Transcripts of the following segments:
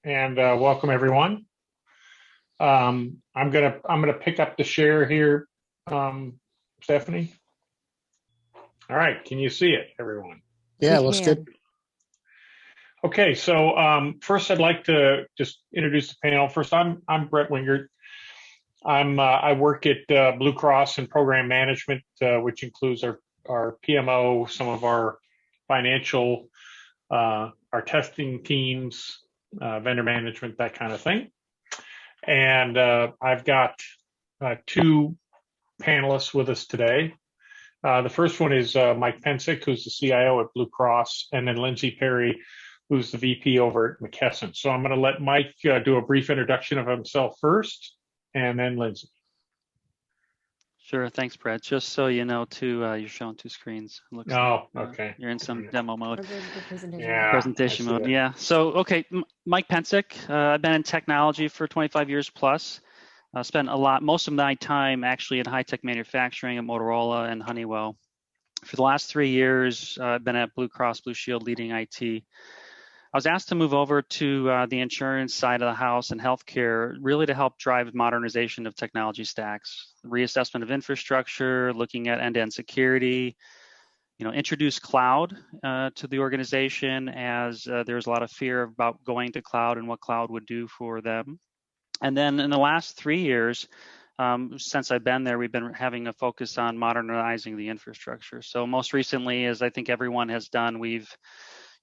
and welcome everyone. I'm gonna pick up the share here, Stephanie. All right, can you see it, everyone? Yeah, looks good. Okay, so first I'd like to just introduce the panel. First, I'm Brett Wingert. I work at Blue Cross and Program Management, which includes our PMO, some of our financial, our testing teams, vendor management, that kind of thing. And I've got two panelists with us today. The first one is Mike Pensick, who's the CIO at Blue Cross, and then Lindsay Perry, who's the VP over at McKesson. So I'm going to let Mike do a brief introduction of himself first, and then Lindsay. Sure, thanks, Brett. Just so you know, you're showing two screens. Looks Oh, like, okay. You're in some demo mode. Presentation mode. Yeah. So, okay, Mike Pensick. I've been in technology for 25 years plus. Spent most of my time actually in high-tech manufacturing at Motorola and Honeywell. For the last 3 years, I've been at Blue Cross Blue Shield leading IT. I was asked to move over to the insurance side of the house and healthcare, really to help drive modernization of technology stacks, reassessment of infrastructure, looking at end-to-end security, introduce cloud to the organization as there's a lot of fear about going to cloud and what cloud would do for them. And then in the last 3 years, since I've been there, we've been having a focus on modernizing the infrastructure. So most recently, as I think everyone has done, we've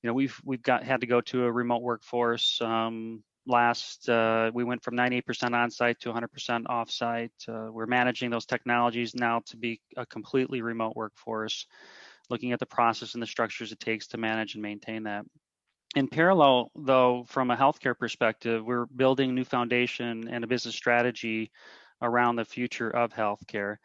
had to go to a remote workforce. We went from 98% on-site to 100% off-site. We're managing those technologies now to be a completely remote workforce, looking at the process and the structures it takes to manage and maintain that. In parallel, though, from a healthcare perspective, we're building a new foundation and a business strategy around the future of healthcare.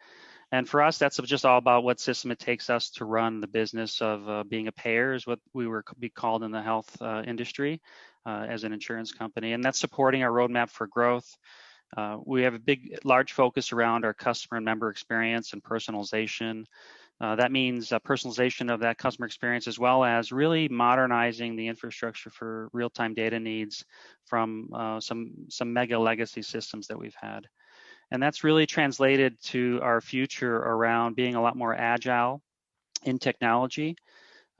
And for us, that's just all about what system it takes us to run the business of being a payer, is what we were be called in the health industry as an insurance company. And that's supporting our roadmap for growth. We have a large focus around our customer and member experience and personalization. That means personalization of that customer experience, as well as really modernizing the infrastructure for real-time data needs from some mega legacy systems that we've had. And that's really translated to our future around being a lot more agile in technology.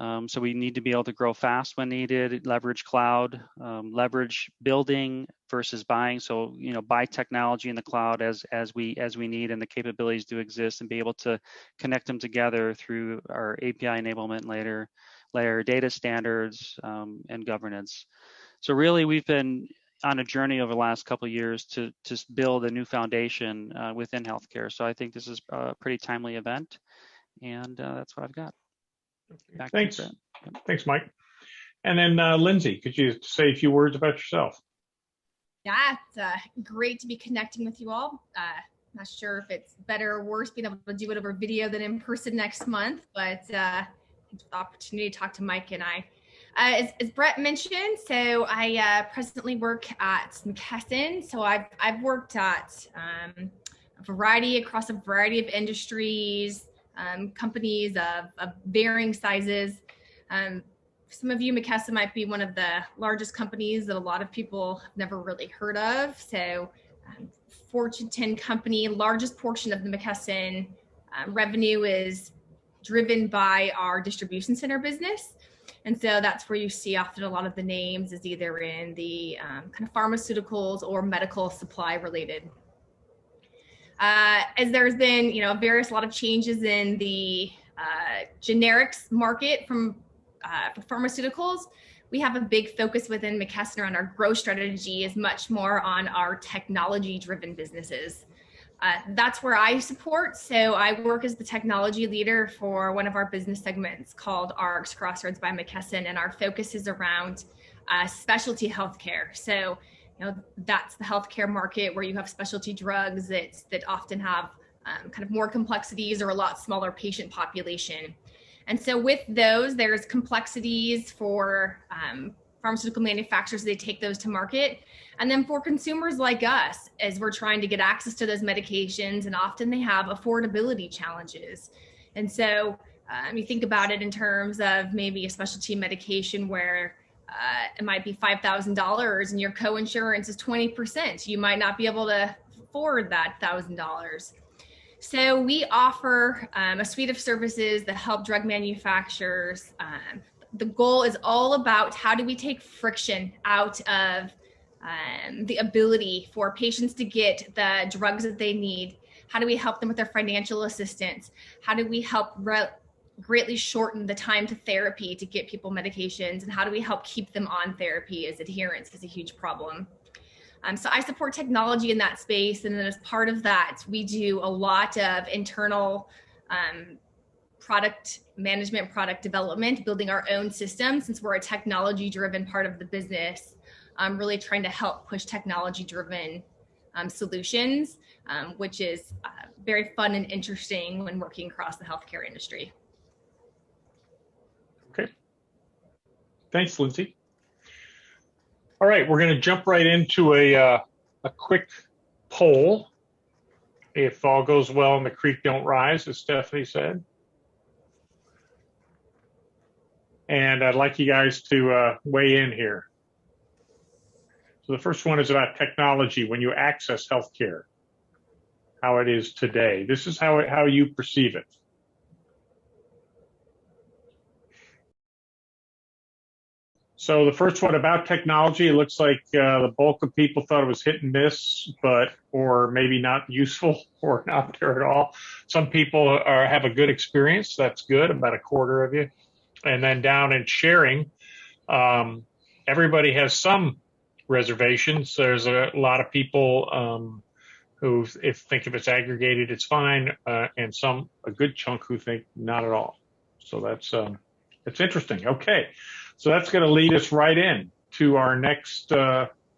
So we need to be able to grow fast when needed, leverage cloud, leverage building versus buying. So, buy technology in the cloud as we need, and the capabilities do exist, and be able to connect them together through our API enablement layer, data standards, and governance. So really, we've been on a journey over the last couple of years to just build a new foundation within healthcare. So I think this is a pretty timely event, and that's what I've got. Thanks. Thanks, Mike. And then Lindsay, could you say a few words about yourself? Yeah, it's great to be connecting with you all. Not sure if it's better or worse being able to do it over video than in person next month, but the opportunity to talk to Mike and I. As Brett mentioned, so I presently work at McKesson. So I've worked at across a variety of industries, companies of varying sizes. Some of you, McKesson might be one of the largest companies that a lot of people have never really heard of. So Fortune 10 company, largest portion of the McKesson revenue is driven by our distribution center business. And so that's where you see often a lot of the names is either in the kind of pharmaceuticals or medical supply related. As there's been, a lot of changes in the generics market for pharmaceuticals, we have a big focus within McKesson around our growth strategy is much more on our technology-driven businesses. That's where I support. So I work as the technology leader for one of our business segments called Rx Crossroads by McKesson, and our focus is around specialty healthcare. So that's the healthcare market where you have specialty drugs that often have kind of more complexities or a lot smaller patient population. And so with those, there's complexities for pharmaceutical manufacturers, they take those to market. And then for consumers like us, as we're trying to get access to those medications, and often they have affordability challenges. And so you think about it in terms of maybe a specialty medication where it might be $5,000 and your co-insurance is 20%. You might not be able to afford that $1,000. So we offer a suite of services that help drug manufacturers. The goal is all about how do we take friction out of the ability for patients to get the drugs that they need. How do we help them with their financial assistance? How do we help greatly shorten the time to therapy to get people medications? And how do we help keep them on therapy, as adherence is a huge problem? So I support technology in that space. And then as part of that, we do a lot of internal product management, product development, building our own system, since we're a technology-driven part of the business. Really trying to help push technology-driven solutions, which is very fun and interesting when working across the healthcare industry. Okay. Thanks, Lindsay. All right, we're going to jump right into a quick poll. If all goes well and the creek don't rise, as Stephanie said. And I'd like you guys to weigh in here. So the first one is about technology when you access healthcare, how it is today. This is how you perceive it. So the first one about technology, it looks like the bulk of people thought it was hit and miss, or maybe not useful or not there at all. Some people have a good experience. That's good, about a quarter of you. And then down in sharing, everybody has some reservations. There's a lot of people who think if it's aggregated, it's fine, and a good chunk who think not at all. So that's interesting. Okay, so that's going to lead us right in to our next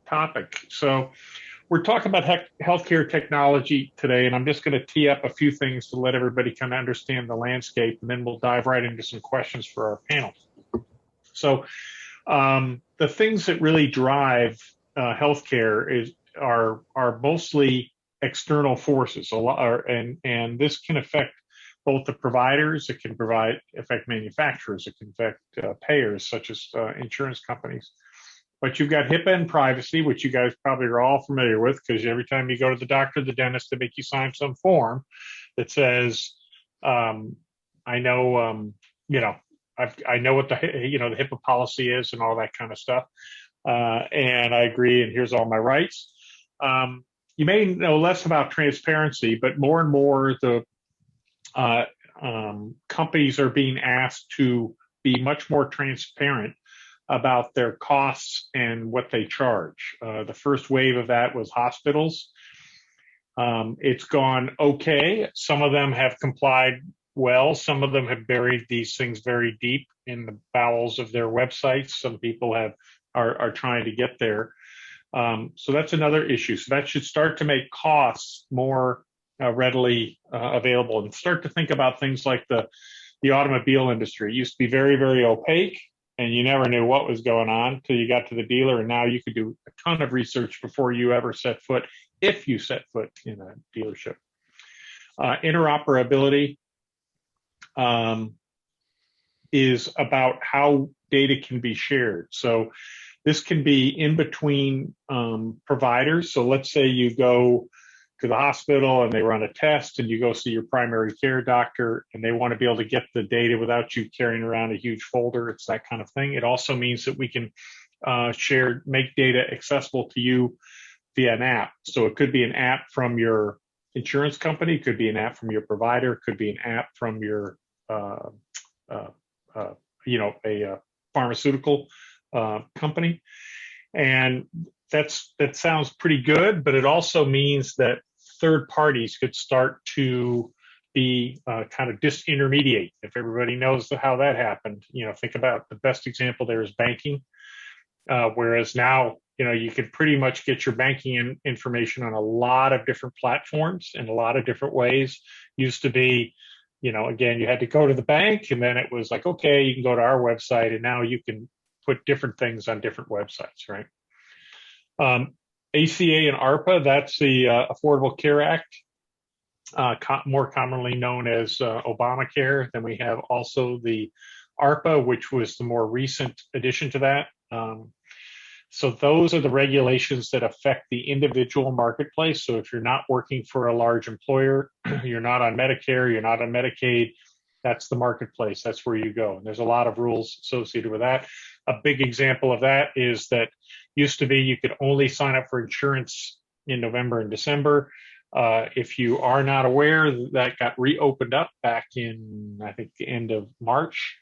topic. So we're talking about healthcare technology today, and I'm just going to tee up a few things to let everybody kind of understand the landscape, and then we'll dive right into some questions for our panel. So the things that really drive healthcare are mostly external forces, and this can affect both the providers, it can affect manufacturers, it can affect payers such as insurance companies. But you've got HIPAA and privacy, which you guys probably are all familiar with, because every time you go to the doctor, the dentist, they make you sign some form that says, I know, I know what the HIPAA policy is and all that kind of stuff. And I agree, and here's all my rights. You may know less about transparency, but more and more the companies are being asked to be much more transparent about their costs and what they charge. The first wave of that was hospitals. It's gone okay. Some of them have complied well. Some of them have buried these things very deep in the bowels of their websites. Some people are trying to get there. So that's another issue. So that should start to make costs more readily available, and start to think about things like the automobile industry. It used to be very, very opaque, and you never knew what was going on until you got to the dealer, and now you could do a ton of research before you ever set foot, if you set foot in a dealership. Interoperability is about how data can be shared. So this can be in between providers. So let's say you go to the hospital and they run a test, and you go see your primary care doctor, and they want to be able to get the data without you carrying around a huge folder. It's that kind of thing. It also means that we can make data accessible to you via an app. So it could be an app from your insurance company, it could be an app from your provider, it could be an app from your a pharmaceutical company. And that sounds pretty good, but it also means that third parties could start to be kind of disintermediate. If everybody knows how that happened, think about the best example there is banking. Whereas now, you can pretty much get your banking information on a lot of different platforms in a lot of different ways. Used to be, again, you had to go to the bank, and then it was like, okay, you can go to our website, and now you can put different things on different websites, right? ACA and ARPA, that's the Affordable Care Act, more commonly known as Obamacare. Then we have also the ARPA, which was the more recent addition to that. So those are the regulations that affect the individual marketplace. So if you're not working for a large employer, you're not on Medicare, you're not on Medicaid, that's the marketplace. That's where you go. And there's a lot of rules associated with that. A big example of that is that used to be you could only sign up for insurance in November and December. If you are not aware, that got reopened up back in, I think, the end of March,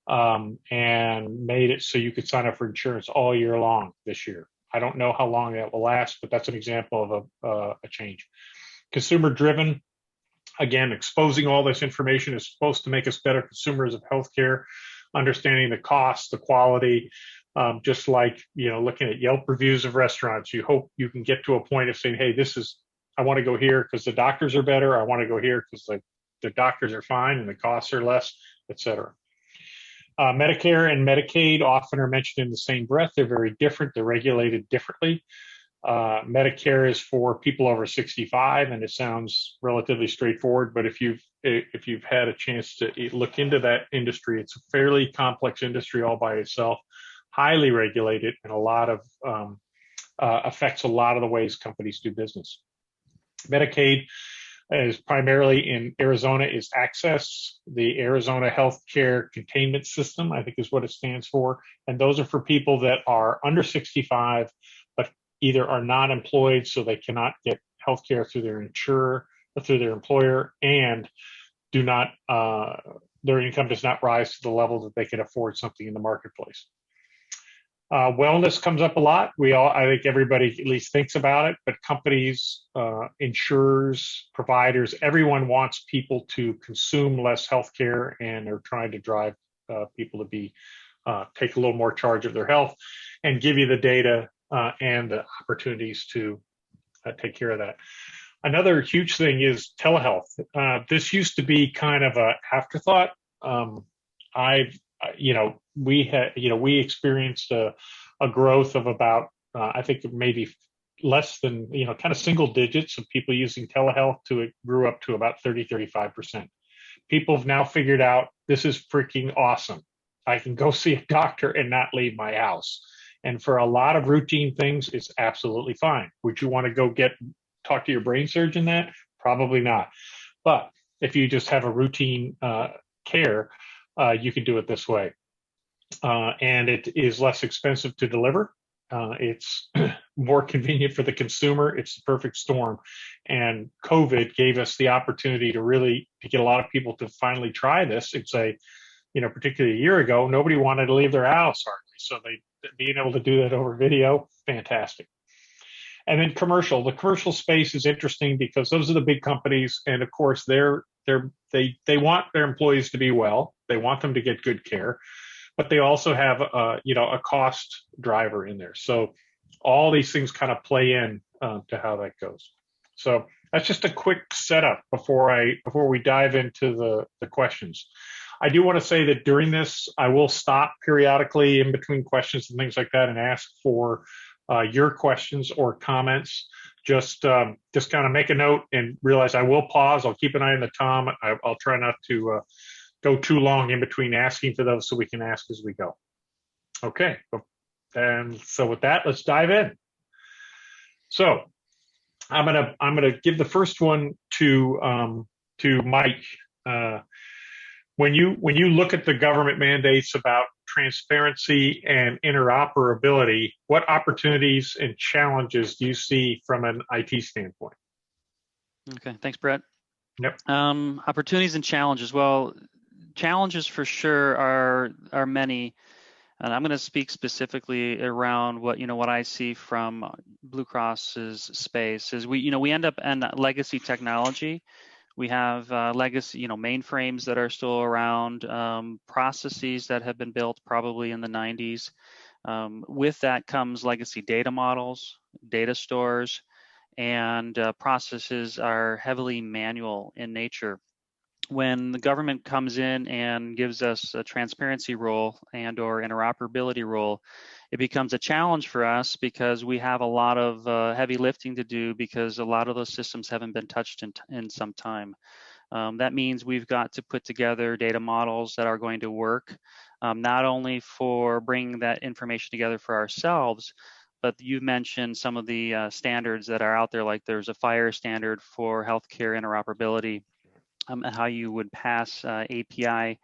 and made it so you could sign up for insurance all year long this year. I don't know how long that will last, but that's an example of a change. Consumer driven, again, exposing all this information is supposed to make us better consumers of healthcare, understanding the cost, the quality, just like, looking at Yelp reviews of restaurants. You hope you can get to a point of saying, hey, I want to go here because the doctors are better. I want to go here because the doctors are fine and the costs are less, et cetera. Medicare and Medicaid often are mentioned in the same breath. They're very different. They're regulated differently. Medicare is for people over 65, and it sounds relatively straightforward. But if you've had a chance to look into that industry, it's a fairly complex industry all by itself, highly regulated, and a lot of affects a lot of the ways companies do business. Medicaid is primarily in Arizona is Access, the Arizona Healthcare Containment System, I think is what it stands for. And those are for people that are under 65, but either are not employed, so they cannot get healthcare through their insurer or through their employer, and do not their income does not rise to the level that they can afford something in the marketplace. Wellness comes up a lot. I think everybody at least thinks about it, but companies, insurers, providers, everyone wants people to consume less healthcare, and are trying to drive people to take a little more charge of their health and give you the data and the opportunities to take care of that. Another huge thing is telehealth. This used to be kind of an afterthought. We experienced a growth of about, I think maybe less than, kind of single digits of people using telehealth, it grew up to about 35%. People have now figured out this is freaking awesome. I can go see a doctor and not leave my house. And for a lot of routine things, it's absolutely fine. Would you want to go talk to your brain surgeon that? Probably not. But if you just have a routine care, you can do it this way. And it is less expensive to deliver. It's more convenient for the consumer. It's the perfect storm. And COVID gave us the opportunity to get a lot of people to finally try this. It's particularly a year ago, nobody wanted to leave their house hardly. So being able to do that over video, fantastic. And then the commercial space is interesting because those are the big companies. And of course, they want their employees to be well. They want them to get good care, but they also have a cost driver in there. So all these things kind of play in to how that goes. So that's just a quick setup before we dive into the questions. I do want to say that during this, I will stop periodically in between questions and things like that and ask for your questions or comments. Just kind of make a note and realize I will pause. I'll keep an eye on the time. I'll try not to go too long in between asking for those, so we can ask as we go. Okay, and so with that, let's dive in. So I'm gonna give the first one to Mike. When you look at the government mandates about transparency and interoperability, what opportunities and challenges do you see from an IT standpoint? Okay, thanks, Brett. Yep. Opportunities and challenges. Well, challenges for sure are many, and I'm going to speak specifically around what I see from Blue Cross's space is we end up in legacy technology. We have legacy, mainframes that are still around, processes that have been built probably in the 90s. With that comes legacy data models, data stores, and processes are heavily manual in nature. When the government comes in and gives us a transparency role and or interoperability role, it becomes a challenge for us because we have a lot of heavy lifting to do because a lot of those systems haven't been touched in some time. That means we've got to put together data models that are going to work not only for bringing that information together for ourselves, but you mentioned some of the standards that are out there, like there's a FHIR standard for healthcare interoperability, and how you would pass API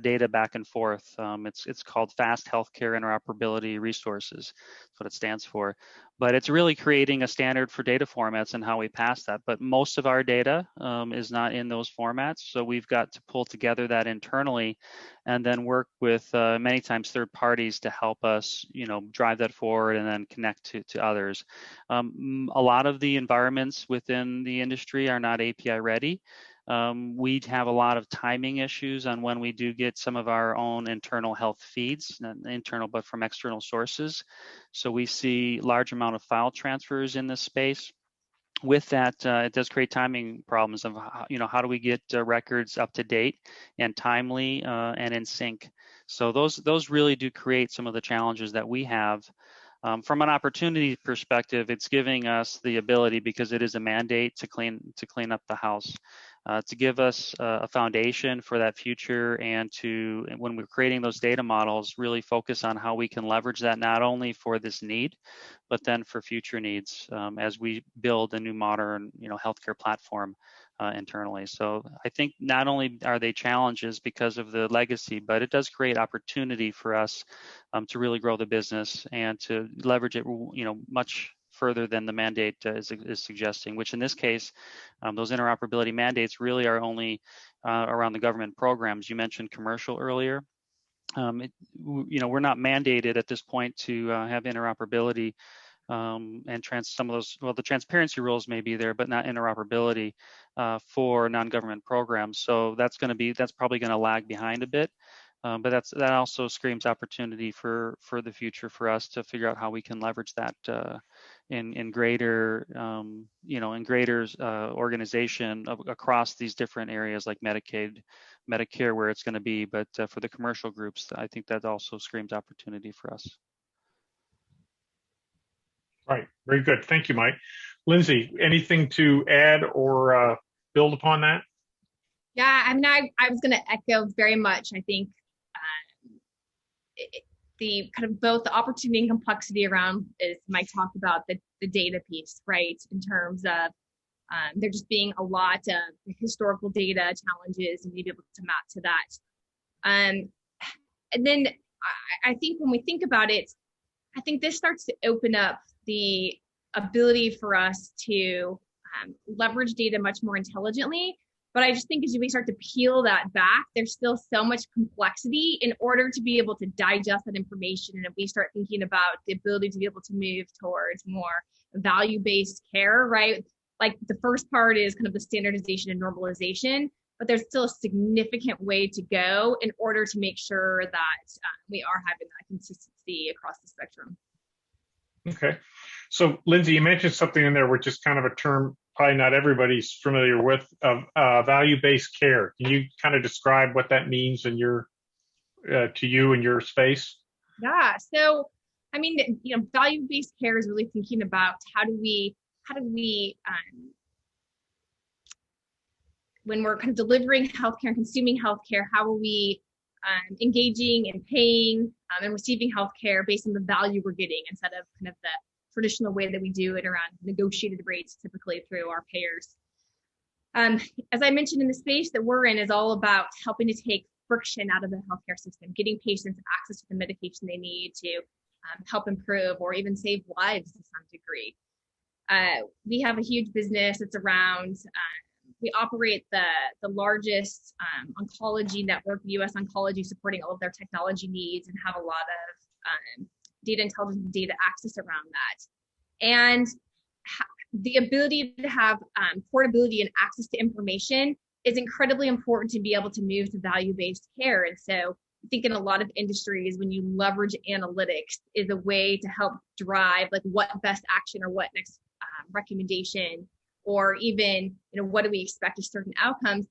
data back and forth. It's called Fast Healthcare Interoperability Resources. That's what it stands for. But it's really creating a standard for data formats and how we pass that. But most of our data is not in those formats, so we've got to pull together that internally, and then work with many times third parties to help us, drive that forward and then connect to others. A lot of the environments within the industry are not API ready. We have a lot of timing issues on when we do get some of our own internal health feeds, not internal, but from external sources. So we see large amount of file transfers in this space. With that, it does create timing problems of, how do we get records up to date and timely and in sync? So those really do create some of the challenges that we have. From an opportunity perspective, it's giving us the ability, because it is a mandate, to clean up the house, to give us a foundation for that future, and to, when we're creating those data models, really focus on how we can leverage that not only for this need, but then for future needs as we build a new modern, healthcare platform internally. So I think not only are they challenges because of the legacy, but it does create opportunity for us to really grow the business and to leverage it, much further than the mandate is suggesting, which in this case, those interoperability mandates really are only around the government programs. You mentioned commercial earlier. We're not mandated at this point to have interoperability and some of those, the transparency rules may be there, but not interoperability for non-government programs. So that's probably going to lag behind a bit. But that also screams opportunity for the future for us to figure out how we can leverage that in greater organization across these different areas like Medicaid, Medicare, where it's going to be. But for the commercial groups, I think that also screams opportunity for us. Right. Very good. Thank you, Mike. Lindsay, anything to add or build upon that? Yeah, I mean, I was going to echo very much. I think the kind of both the opportunity and complexity around, as Mike talked about, the data piece, right? In terms of there just being a lot of historical data challenges and be able to map to that. And then I think when we think about it, I think this starts to open up the ability for us to leverage data much more intelligently. But I just think as we start to peel that back, there's still so much complexity in order to be able to digest that information. And if we start thinking about the ability to be able to move towards more value-based care, right? Like the first part is kind of the standardization and normalization, but there's still a significant way to go in order to make sure that we are having that consistency across the spectrum. Okay. So Lindsay, you mentioned something in there which is kind of a term probably not everybody's familiar with, of value-based care. Can you kind of describe what that means in your to you in your space? Yeah. So, I mean, value-based care is really thinking about how do we when we're kind of delivering healthcare and consuming healthcare, how are we engaging and paying and receiving healthcare based on the value we're getting, instead of kind of the traditional way that we do it around negotiated rates, typically through our payers. As I mentioned, in the space that we're in is all about helping to take friction out of the healthcare system, getting patients access to the medication they need to help improve or even save lives to some degree. We have a huge business. It's around, we operate the largest oncology network, US Oncology, supporting all of their technology needs, and have a lot of data intelligence and data access around that. And the ability to have portability and access to information is incredibly important to be able to move to value-based care. And so I think in a lot of industries, when you leverage analytics is a way to help drive like what best action or what next recommendation, or even, what do we expect of certain outcomes,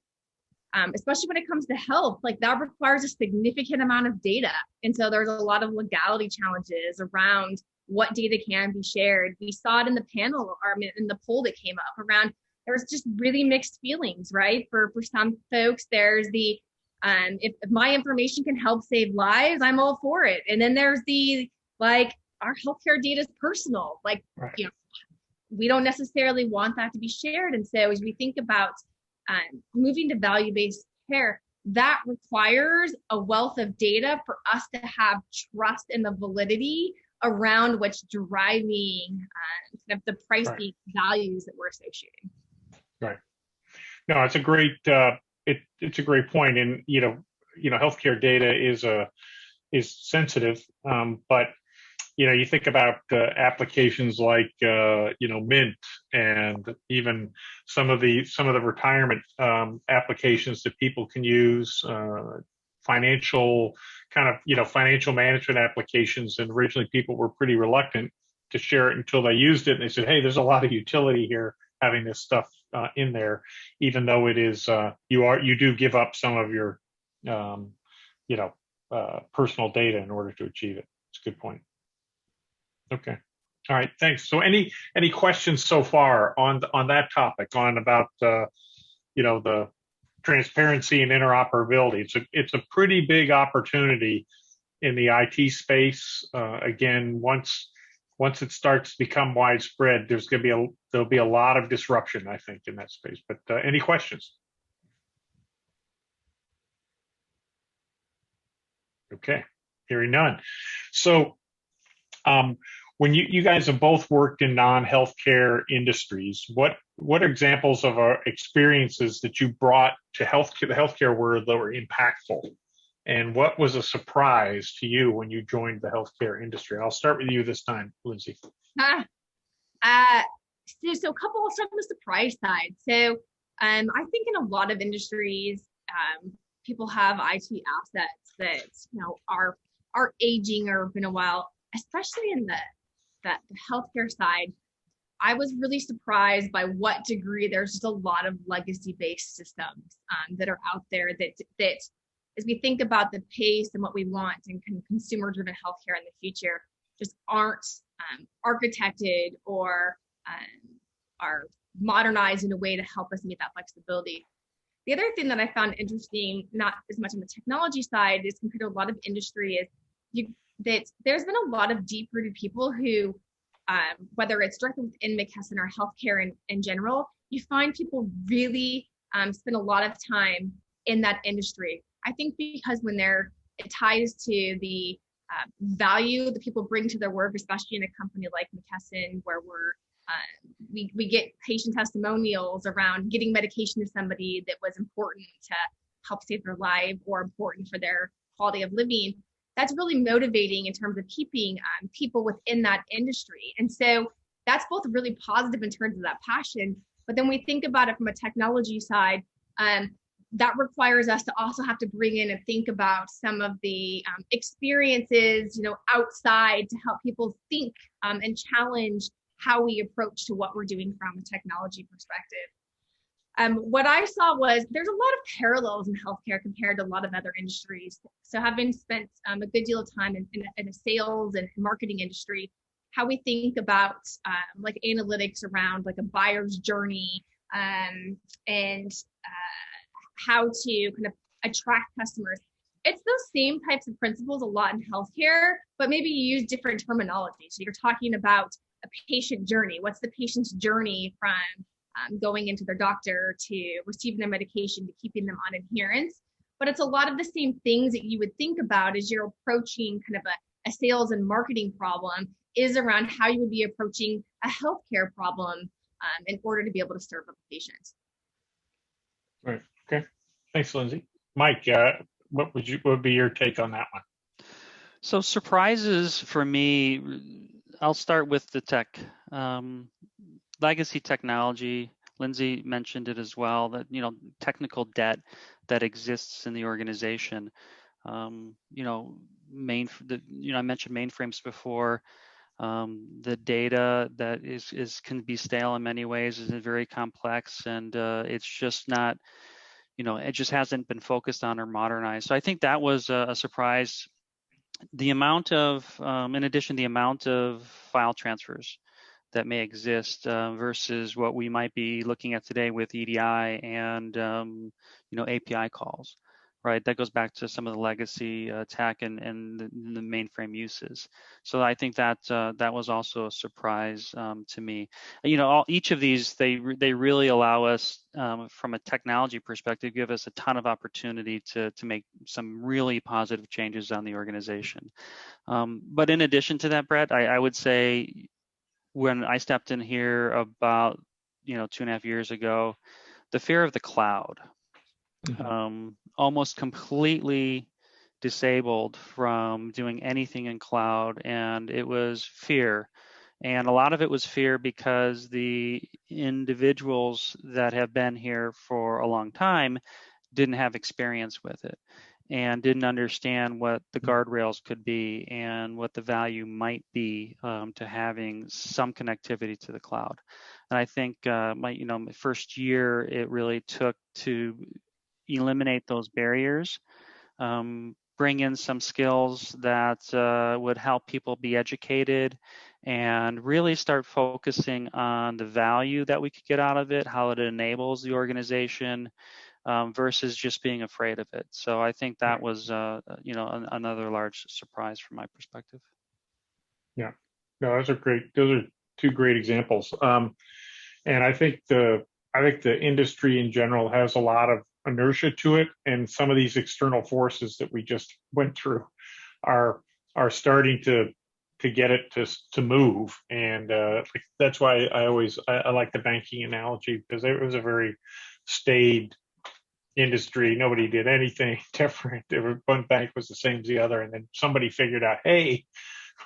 especially when it comes to health, like that requires a significant amount of data. And so there's a lot of legality challenges around what data can be shared. We saw it in the panel, or in the poll that came up around, there was just really mixed feelings, right? For some folks, there's the If my information can help save lives, I'm all for it. And then there's the, like, our healthcare data is personal. Like, Right. you know, we don't necessarily want that to be shared. And so as we think about moving to value-based care, that requires a wealth of data for us to have trust in the validity around what's driving kind of the pricing values that we're associating. Right. No, it's a great it's a great point, and healthcare data is sensitive, but you think about applications like Mint, and even some of the retirement applications that people can use, financial financial management applications. And originally people were pretty reluctant to share it until they used it, and they said, hey, there's a lot of utility here having this stuff in there, even though it is you do give up some of your personal data in order to achieve it. It's a good point. Okay. All right. Thanks. So any questions so far on that topic, on about the transparency and interoperability? It's a pretty big opportunity in the IT space. Again, once it starts to become widespread, there'll be a lot of disruption, I think, in that space. But any questions? Okay. Hearing none. So when you guys have both worked in non-healthcare industries, what examples of experiences that you brought to the healthcare world that were impactful? And what was a surprise to you when you joined the healthcare industry? I'll start with you this time, Lindsay. So a couple from the surprise side. So I think in a lot of industries, people have IT assets that are aging or been a while, especially in the healthcare side. I was really surprised by what degree there's just a lot of legacy-based systems that are out there that as we think about the pace and what we want in consumer-driven healthcare in the future, just aren't architected or are modernized in a way to help us meet that flexibility. The other thing that I found interesting, not as much on the technology side, is compared to a lot of industry, is that there's been a lot of deep-rooted people who, whether it's directly within McKesson or healthcare in general, you find people really spend a lot of time in that industry. I think because when it ties to the value that people bring to their work, especially in a company like McKesson, where we get patient testimonials around getting medication to somebody that was important to help save their life or important for their quality of living. That's really motivating in terms of keeping people within that industry. And so that's both really positive in terms of that passion. But then we think about it from a technology side, that requires us to also have to bring in and think about some of the experiences, outside to help people think and challenge how we approach to what we're doing from a technology perspective. What I saw was there's a lot of parallels in healthcare compared to a lot of other industries. So having spent a good deal of time in a sales and marketing industry, how we think about like analytics around like a buyer's journey and how to kind of attract customers. It's those same types of principles a lot in healthcare, but maybe you use different terminology. So you're talking about a patient journey. What's the patient's journey from going into their doctor to receiving their medication to keeping them on adherence? But it's a lot of the same things that you would think about as you're approaching kind of a sales and marketing problem is around how you would be approaching a healthcare problem in order to be able to serve a patient. Right. Okay. Thanks, Lindsay. Mike, what would be your take on that one? So surprises for me, I'll start with the tech. Legacy technology, Lindsay mentioned it as well, that, technical debt that exists in the organization. I mentioned mainframes before. The data that can be stale in many ways, is very complex, and it's just not, it just hasn't been focused on or modernized. So I think that was a surprise. The amount of, in addition, the amount of file transfers that may exist versus what we might be looking at today with EDI and API calls. right? That goes back to some of the legacy tech and the mainframe uses. So I think that that was also a surprise to me. Each of these, they really allow us from a technology perspective, give us a ton of opportunity to make some really positive changes on the organization. But in addition to that, Brett, I would say when I stepped in here about 2.5 years ago, the fear of the cloud, almost completely disabled from doing anything in cloud, and it was fear. And a lot of it was fear because the individuals that have been here for a long time didn't have experience with it and didn't understand what the guardrails could be and what the value might be to having some connectivity to the cloud. And I think my first year, it really took to eliminate those barriers, bring in some skills that would help people be educated, and really start focusing on the value that we could get out of it, how it enables the organization, versus just being afraid of it. So I think that was, another large surprise from my perspective. Yeah, no, those are great. Those are two great examples. And I think the industry in general has a lot of inertia to it, and some of these external forces that we just went through are starting to get it to move. And that's why I like the banking analogy, because it was a very staid industry. Nobody did anything different. One bank was the same as the other, and then somebody figured out, hey,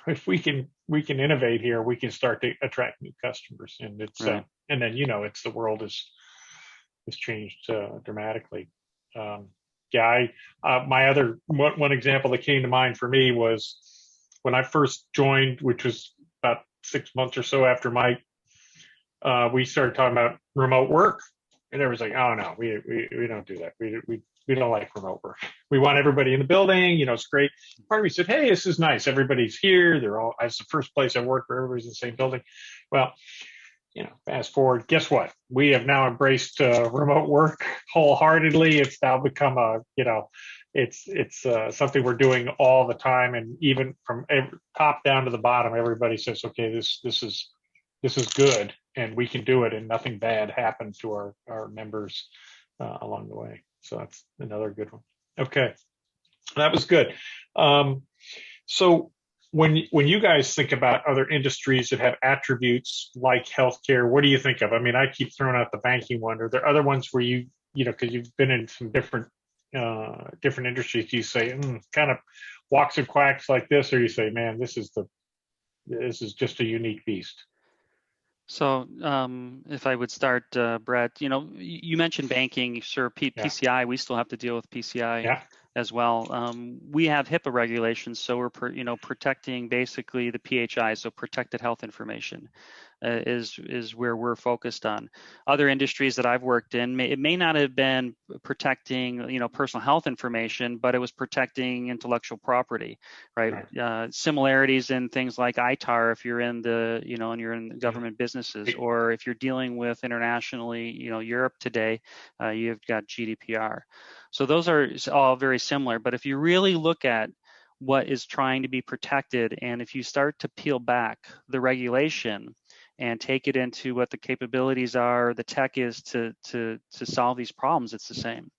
if we can innovate here, we can start to attract new customers. And it's right. And then it's the world has changed dramatically. My other one example that came to mind for me was when I first joined, which was about 6 months or so after Mike. We started talking about remote work. And everyone's like, oh no, we don't do that. We don't like remote work. We want everybody in the building. It's great. Part of me said, hey, this is nice. Everybody's here. It's the first place I work where everybody's in the same building. Well, fast forward, guess what? We have now embraced remote work wholeheartedly. It's now become it's something we're doing all the time. And even from top down to the bottom, everybody says, okay, this is good, and we can do it, and nothing bad happens to our members along the way. So that's another good one. Okay, that was good. So when you guys think about other industries that have attributes like healthcare, what do you think of? I mean, I keep throwing out the banking one. Are there other ones where because you've been in some different industries, you say kind of walks and quacks like this, or you say, man, this is just a unique beast? So if I would start, Brett, you mentioned banking. Sure, PCI, we still have to deal with PCI as well. We have HIPAA regulations, so we're protecting basically the PHI, so protected health information is where we're focused on. Other industries that I've worked in, it may not have been protecting personal health information, but it was protecting intellectual property, right? Similarities in things like ITAR if you're in the and you're in government businesses, or if you're dealing with internationally, Europe today, you've got GDPR. So those are all very similar. But if you really look at what is trying to be protected, and if you start to peel back the regulation and take it into what the capabilities are, the tech is to solve these problems, it's the same,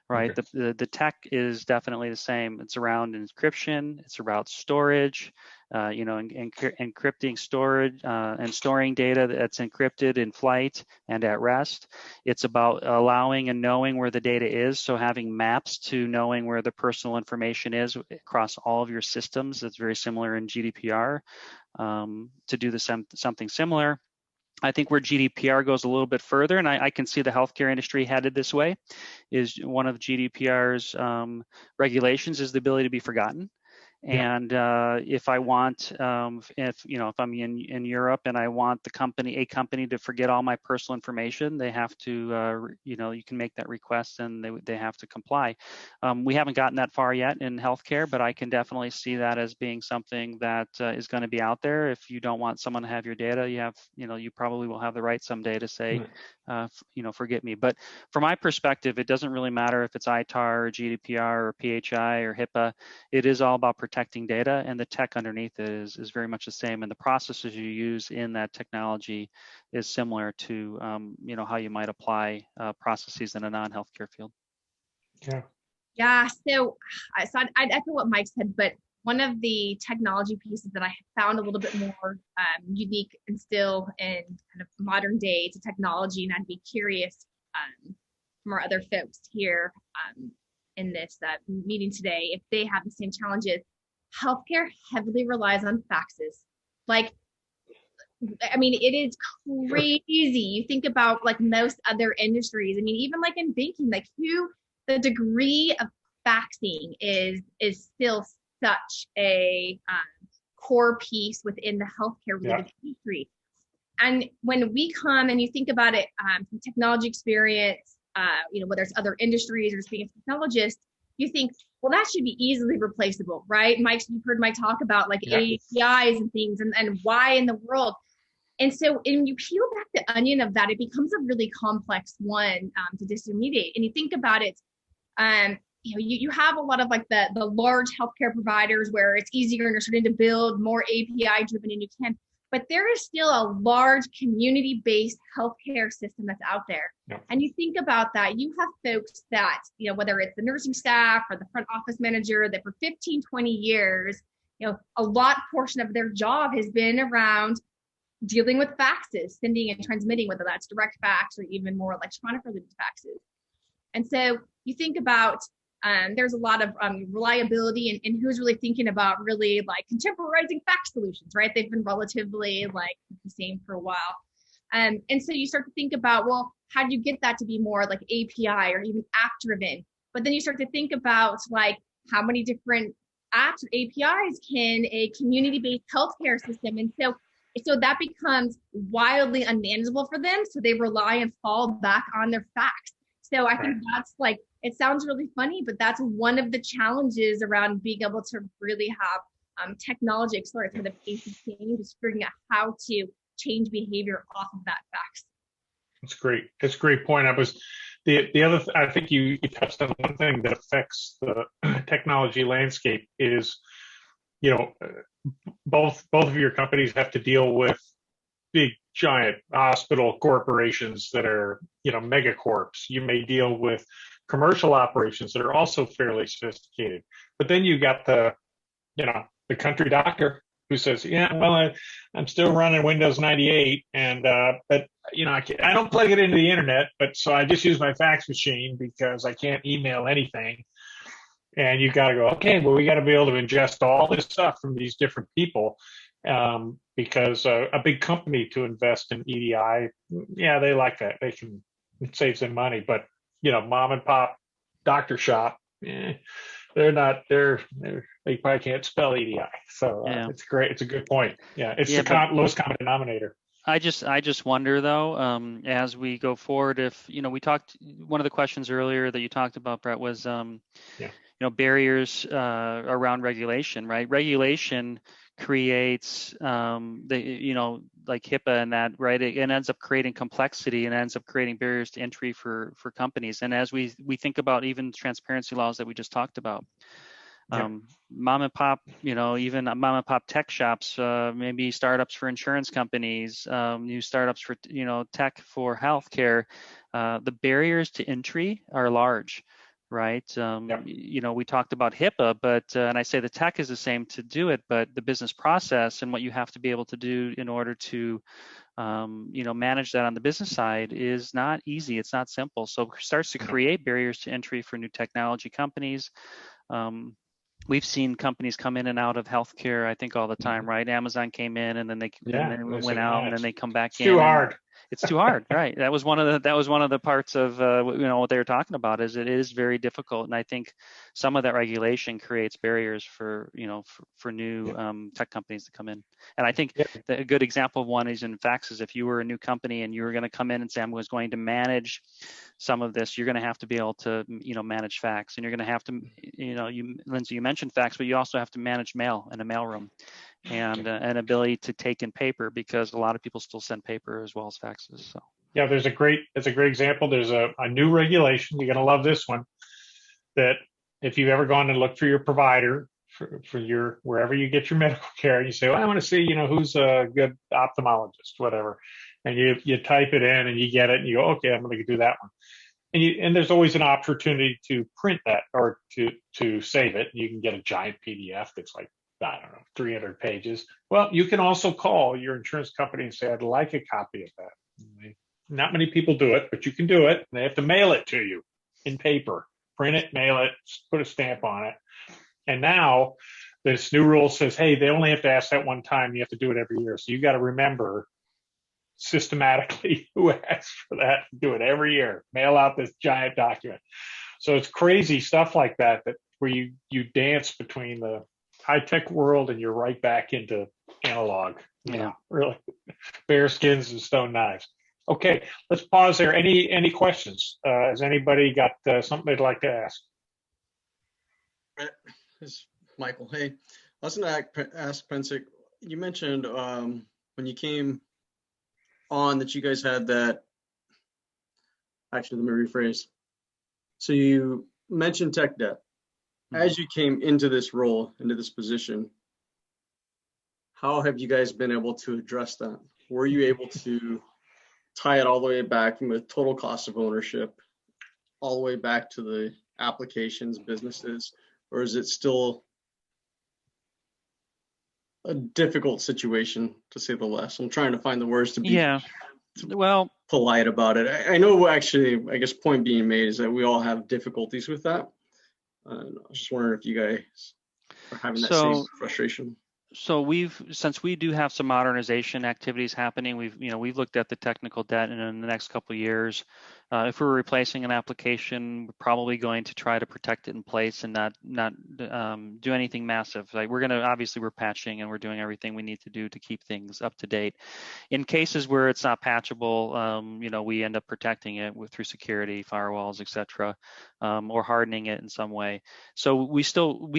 right? Okay. The tech is definitely the same. It's around encryption, it's around storage, encrypting storage and storing data that's encrypted in flight and at rest. It's about allowing and knowing where the data is, so having maps to knowing where the personal information is across all of your systems. That's very similar in GDPR. To do something similar, I think where GDPR goes a little bit further, and I can see the healthcare industry headed this way, is one of GDPR's regulations is the ability to be forgotten. And if I want, if I'm in Europe and I want a company to forget all my personal information, they have to, you can make that request and they have to comply. We haven't gotten that far yet in healthcare, but I can definitely see that as being something that is going to be out there. If you don't want someone to have your data, you probably will have the right someday to say, forget me. But from my perspective, it doesn't really matter if it's ITAR or GDPR or PHI or HIPAA. It is all about protecting data, and the tech underneath it is very much the same, and the processes you use in that technology is similar to how you might apply processes in a non-healthcare field. Yeah. So I'd echo what Mike said, but one of the technology pieces that I found a little bit more unique and still in kind of modern day to technology, and I'd be curious from our other folks here in this meeting today if they have the same challenges. Healthcare heavily relies on faxes. Like, I mean, it is crazy. You think about like most other industries. I mean, even like in banking, like the degree of faxing is still such a core piece within the healthcare related industry. And when we come and you think about it from technology experience, whether it's other industries or just being a technologist, you think, well, that should be easily replaceable, right? Mike, you've heard Mike talk about like APIs and things and why in the world. And so when you peel back the onion of that, it becomes a really complex one to disintermediate. And you think about it, you have a lot of like the large healthcare providers where it's easier and you're starting to build more API driven and you can. But there is still a large community-based healthcare system that's out there. Yep. And you think about that, you have folks that, whether it's the nursing staff or the front office manager, that for 15, 20 years, a portion of their job has been around dealing with faxes, sending and transmitting, whether that's direct fax or even more electronic related faxes. And so you think about there's a lot of reliability and who's really thinking about really like contemporizing fax solutions, right? They've been relatively like the same for a while. And so you start to think about, well, how do you get that to be more like API or even app driven? But then you start to think about like how many different apps or APIs can a community-based healthcare system? And so that becomes wildly unmanageable for them. So they rely and fall back on their fax. So I think that's like, it sounds really funny, but that's one of the challenges around being able to really have technology accelerate for the pace of change, is figuring out how to change behavior off of that fax. That's great. That's a great point. The other, I think you touched on one thing that affects the technology landscape is, both of your companies have to deal with big giant hospital corporations that are, megacorps. You may deal with commercial operations that are also fairly sophisticated. But then you got the country doctor who says, I'm still running Windows 98 and, but I don't plug it into the internet, but so I just use my fax machine because I can't email anything. And you got to go, okay, well, we got to be able to ingest all this stuff from these different people. Because a big company to invest in EDI, they like that. It saves them money. But, mom and pop doctor shop, they probably can't spell EDI. So it's great. It's a good point. Yeah, it's the lowest common denominator. I just wonder though, as we go forward, if, we talked, one of the questions earlier that you talked about, Brett, was, barriers around regulation, right? Regulation creates like HIPAA and that, right? It ends up creating complexity and ends up creating barriers to entry for companies. And as we think about even transparency laws that we just talked about, mom and pop, even mom and pop tech shops, maybe startups for insurance companies, new startups for, tech for healthcare, the barriers to entry are large. Right. We talked about HIPAA, but and I say the tech is the same to do it, but the business process and what you have to be able to do in order to, manage that on the business side is not easy. It's not simple. So it starts to create barriers to entry for new technology companies. We've seen companies come in and out of healthcare, I think, all the time, right? Amazon came in and then they went out and then they come back in. Too hard. It's too hard, right? That was one of the parts of what they were talking about, is it is very difficult, and I think some of that regulation creates barriers for for new tech companies to come in. And I think a good example of one is in faxes. If you were a new company and you were going to come in and say, I'm going to manage some of this, you're going to have to be able to manage fax, and you're going to have to Lindsay, you mentioned fax, but you also have to manage mail in a mailroom, and an ability to take in paper, because a lot of people still send paper as well as faxes. So yeah, that's a great example. There's a new regulation. You're going to love this one, that if you've ever gone and looked for your provider for your wherever you get your medical care, and you say, well, I want to see who's a good ophthalmologist, whatever, and you type it in and you get it and you go, okay, I'm going to do that one. And there's always an opportunity to print that or to save it. You can get a giant PDF that's like, I don't know, 300 pages. Well, you can also call your insurance company and say, I'd like a copy of that. Not many people do it, but you can do it. They have to mail it to you in paper. Print it, mail it, put a stamp on it. And now this new rule says, hey, they only have to ask that one time. You have to do it every year. So you got to remember systematically who asks for that. Do it every year. Mail out this giant document. So it's crazy stuff like that where you dance between the high-tech world and you're right back into analog. Yeah, really bear skins and stone knives. Okay, let's pause there. Any questions? Has anybody got something they'd like to ask? This is Michael. Hey, I was going to ask Pensick, you mentioned when you came on that you guys had that, actually, let me rephrase. So you mentioned tech debt. As you came into this role, into this position, how have you guys been able to address that? Were you able to tie it all the way back from the total cost of ownership all the way back to the applications, businesses, or is it still a difficult situation, to say the least? I'm trying to find the words to be polite about it. I know, actually, I guess point being made is that we all have difficulties with that. I was just wondering if you guys are having that same frustration. So since we do have some modernization activities happening, we've looked at the technical debt, and in the next couple of years, if we're replacing an application, we're probably going to try to protect it in place and not do anything massive. Like we're patching and we're doing everything we need to do to keep things up to date. In cases where it's not patchable, we end up protecting it through security, firewalls, etc., or hardening it in some way. So we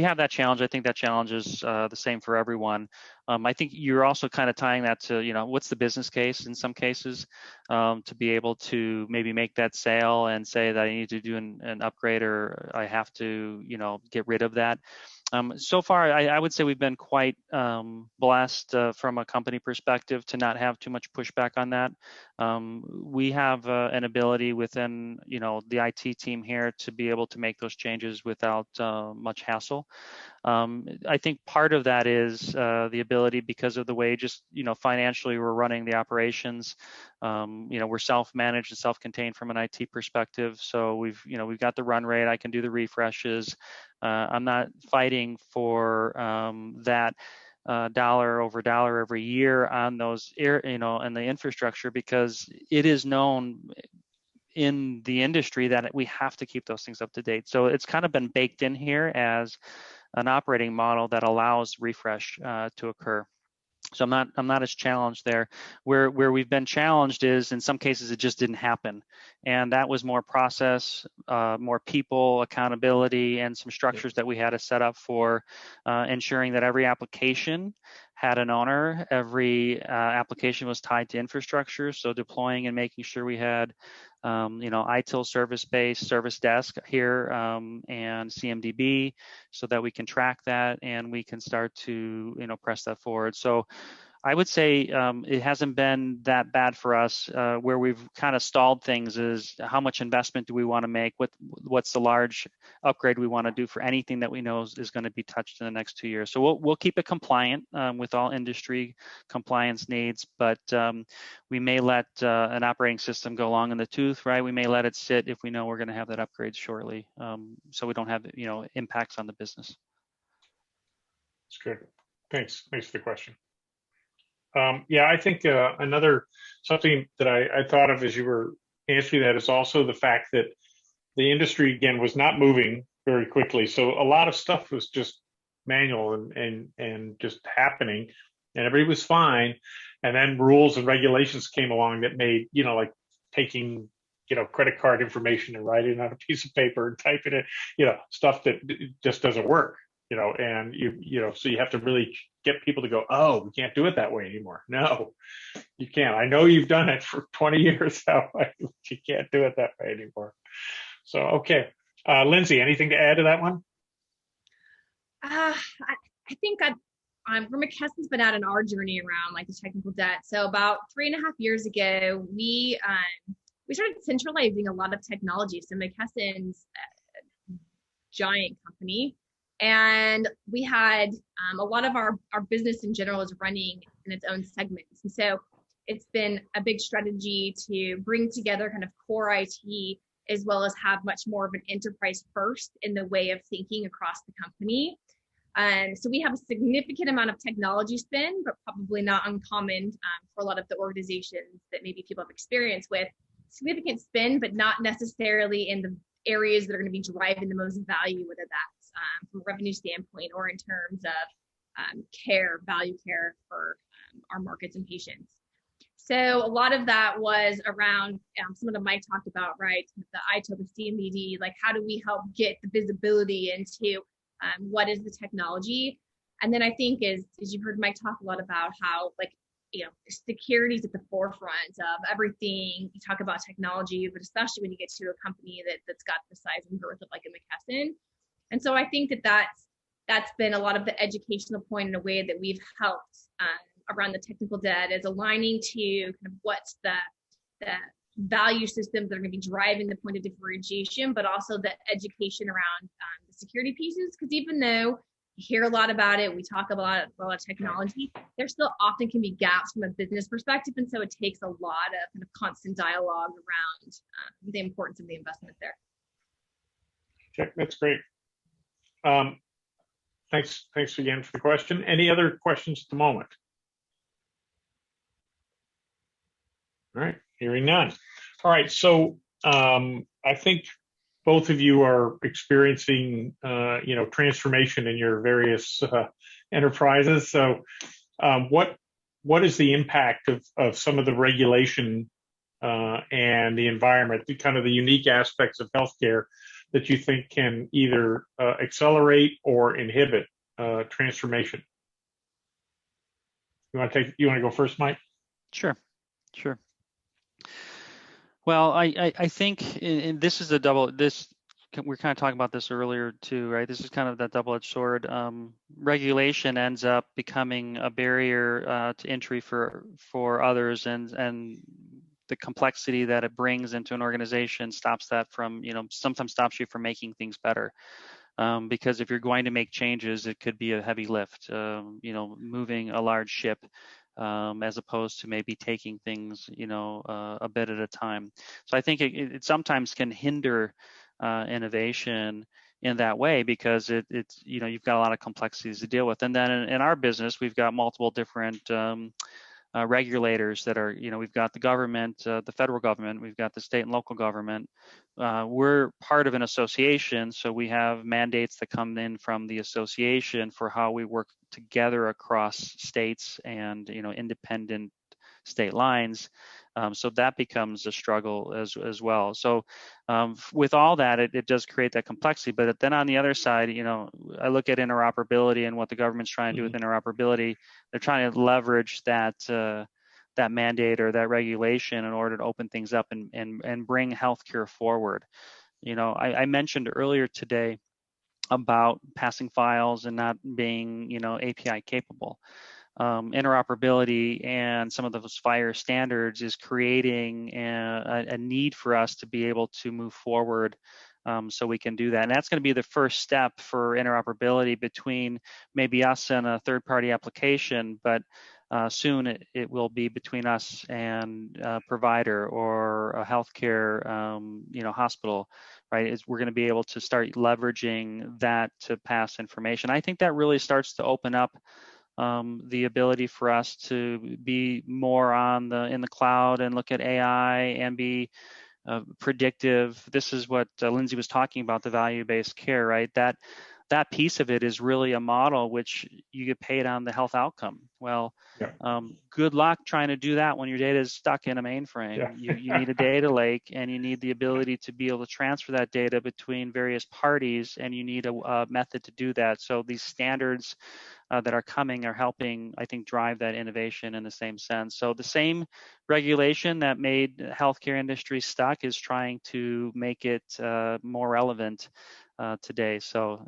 have that challenge. I think that challenge is the same for everyone. I think you're also kind of tying that to, what's the business case in some cases, to be able to maybe make that sale and say that I need to do an upgrade, or I have to, get rid of that. So far, I would say we've been quite blessed from a company perspective to not have too much pushback on that. We have an ability within, the IT team here to be able to make those changes without much hassle. I think part of that is the ability, because of the way just financially we're running the operations. We're self-managed and self-contained from an IT perspective. So we've got the run rate. I can do the refreshes. I'm not fighting for that dollar over dollar every year on those and the infrastructure, because it is known in the industry that we have to keep those things up to date. So it's kind of been baked in here as an operating model that allows refresh to occur. So I'm not as challenged there. Where we've been challenged is in some cases it just didn't happen, and that was more process, more people, accountability, and some structures that we had to set up for ensuring that every application had an owner. Every application was tied to infrastructure, so deploying and making sure we had ITIL service-based service desk here and CMDB, so that we can track that and we can start to press that forward. So I would say it hasn't been that bad for us. Where we've kind of stalled things is how much investment do we want to make? What's the large upgrade we want to do for anything that we know is going to be touched in the next 2 years? So we'll keep it compliant with all industry compliance needs, but we may let an operating system go long in the tooth, right? We may let it sit if we know we're going to have that upgrade shortly, so we don't have impacts on the business. That's good. Thanks for the question. Yeah, I think another something that I thought of as you were answering that is also the fact that the industry again was not moving very quickly, so a lot of stuff was just manual and just happening, and everybody was fine. And then rules and regulations came along that made like taking credit card information and writing it on a piece of paper and typing it, stuff that just doesn't work. And so you have to really get people to go, oh, we can't do it that way anymore. No, you can't. I know you've done it for 20 years that way, but you can't do it that way anymore. So, okay. Lindsay, anything to add to that one? I think where McKesson's been at in our journey around like the technical debt. So about 3.5 years ago, we started centralizing a lot of technology. So McKesson's a giant company, and we had a lot of our business in general is running in its own segments. And so it's been a big strategy to bring together kind of core IT as well as have much more of an enterprise first in the way of thinking across the company. So we have a significant amount of technology spend, but probably not uncommon for a lot of the organizations that maybe people have experience with. Significant spend, but not necessarily in the areas that are going to be driving the most value, whether that's from a revenue standpoint or in terms of value care for our markets and patients. So a lot of that was around some of the Mike talked about, right? The ITOPS, CMDD, like how do we help get the visibility into what is the technology? And then I think as you've heard Mike talk a lot about how security is at the forefront of everything. You talk about technology, but especially when you get to a company that's got the size and growth of like a McKesson. And so I think that's been a lot of the educational point in a way that we've helped around the technical debt is aligning to kind of what's the value systems that are going to be driving the point of differentiation, but also the education around the security pieces. Because even though you hear a lot about it, we talk about a lot of technology, there still often can be gaps from a business perspective. And so it takes a lot of kind of constant dialogue around the importance of the investment there. Okay, that's great. Thanks again for the question. Any other questions at the moment? All right, hearing none. All right, so I think both of you are experiencing, transformation in your various enterprises. So, what is the impact of some of the regulation and the environment, kind of the unique aspects of healthcare that you think can either accelerate or inhibit transformation? You want to go first, Mike? Sure. Well, I think this is we're kind of talking about this earlier too, right? This is kind of that double-edged sword. Regulation ends up becoming a barrier to entry for others, and the complexity that it brings into an organization stops that from, sometimes stops you from making things better. Because if you're going to make changes, it could be a heavy lift, moving a large ship. As opposed to maybe taking things, a bit at a time. So I think it sometimes can hinder innovation in that way because it's you've got a lot of complexities to deal with. And then in our business, we've got multiple different regulators that are, we've got the government, the federal government, we've got the state and local government. We're part of an association, so we have mandates that come in from the association for how we work together across states and, independent state lines. So that becomes a struggle as well. So with all that, it does create that complexity. But then on the other side, I look at interoperability and what the government's trying to do with interoperability. They're trying to leverage that mandate or that regulation in order to open things up and bring healthcare forward. I mentioned earlier today about passing files and not being, API capable. Interoperability and some of those FHIR standards is creating a need for us to be able to move forward so we can do that. And that's going to be the first step for interoperability between maybe us and a third-party application, but soon it will be between us and a provider or a healthcare, hospital, right? We're going to be able to start leveraging that to pass information. I think that really starts to open up the ability for us to be more in the cloud and look at AI and be predictive. This is what Lindsay was talking about, the value-based care, right? That piece of it is really a model which you get paid on the health outcome. Well, good luck trying to do that when your data is stuck in a mainframe. Yeah. You need a data lake, and you need the ability to be able to transfer that data between various parties, and you need a method to do that. So these standards that are coming are helping, I think, drive that innovation in the same sense. So the same regulation that made the healthcare industry stuck is trying to make it more relevant today. So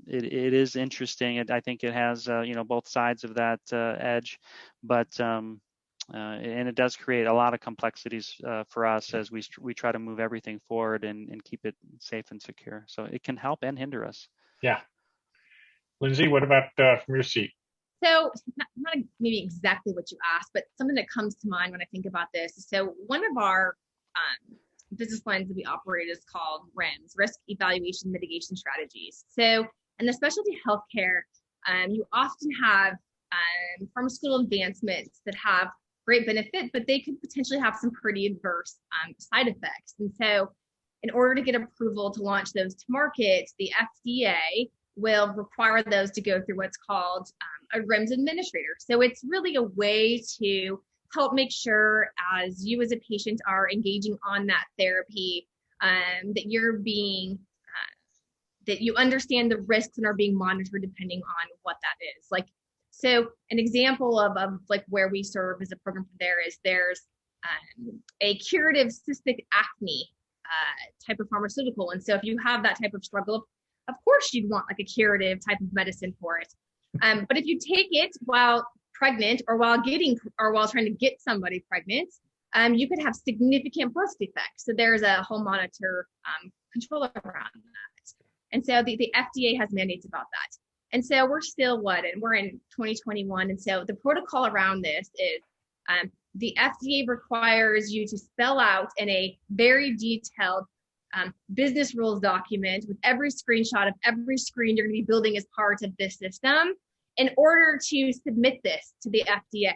it is interesting. I think it has both sides of that edge, but and it does create a lot of complexities for us as we try to move everything forward and keep it safe and secure. So it can help and hinder us. Yeah. Lindsay, what about from your seat? So not maybe exactly what you asked, but something that comes to mind when I think about this. So one of our business lines that we operate is called REMS, Risk Evaluation Mitigation Strategies. So in the specialty healthcare, you often have pharmaceutical advancements that have great benefit, but they could potentially have some pretty adverse side effects. And so in order to get approval to launch those to market, the FDA will require those to go through what's called a REMS administrator. So it's really a way to help make sure as you as a patient are engaging on that therapy, that you're being, that you understand the risks and are being monitored depending on what that is. Like, so an example of like where we serve as a program there is there's a curative cystic acne type of pharmaceutical. And so if you have that type of struggle, of course you'd want like a curative type of medicine for it. But if you take it while pregnant or while trying to get somebody pregnant, you could have significant birth defects. So there's a whole monitor control around that. And so the FDA has mandates about that. And so we're still we're in 2021. And so the protocol around this is the FDA requires you to spell out in a very detailed business rules document with every screenshot of every screen you're going to be building as part of this system in order to submit this to the FDA.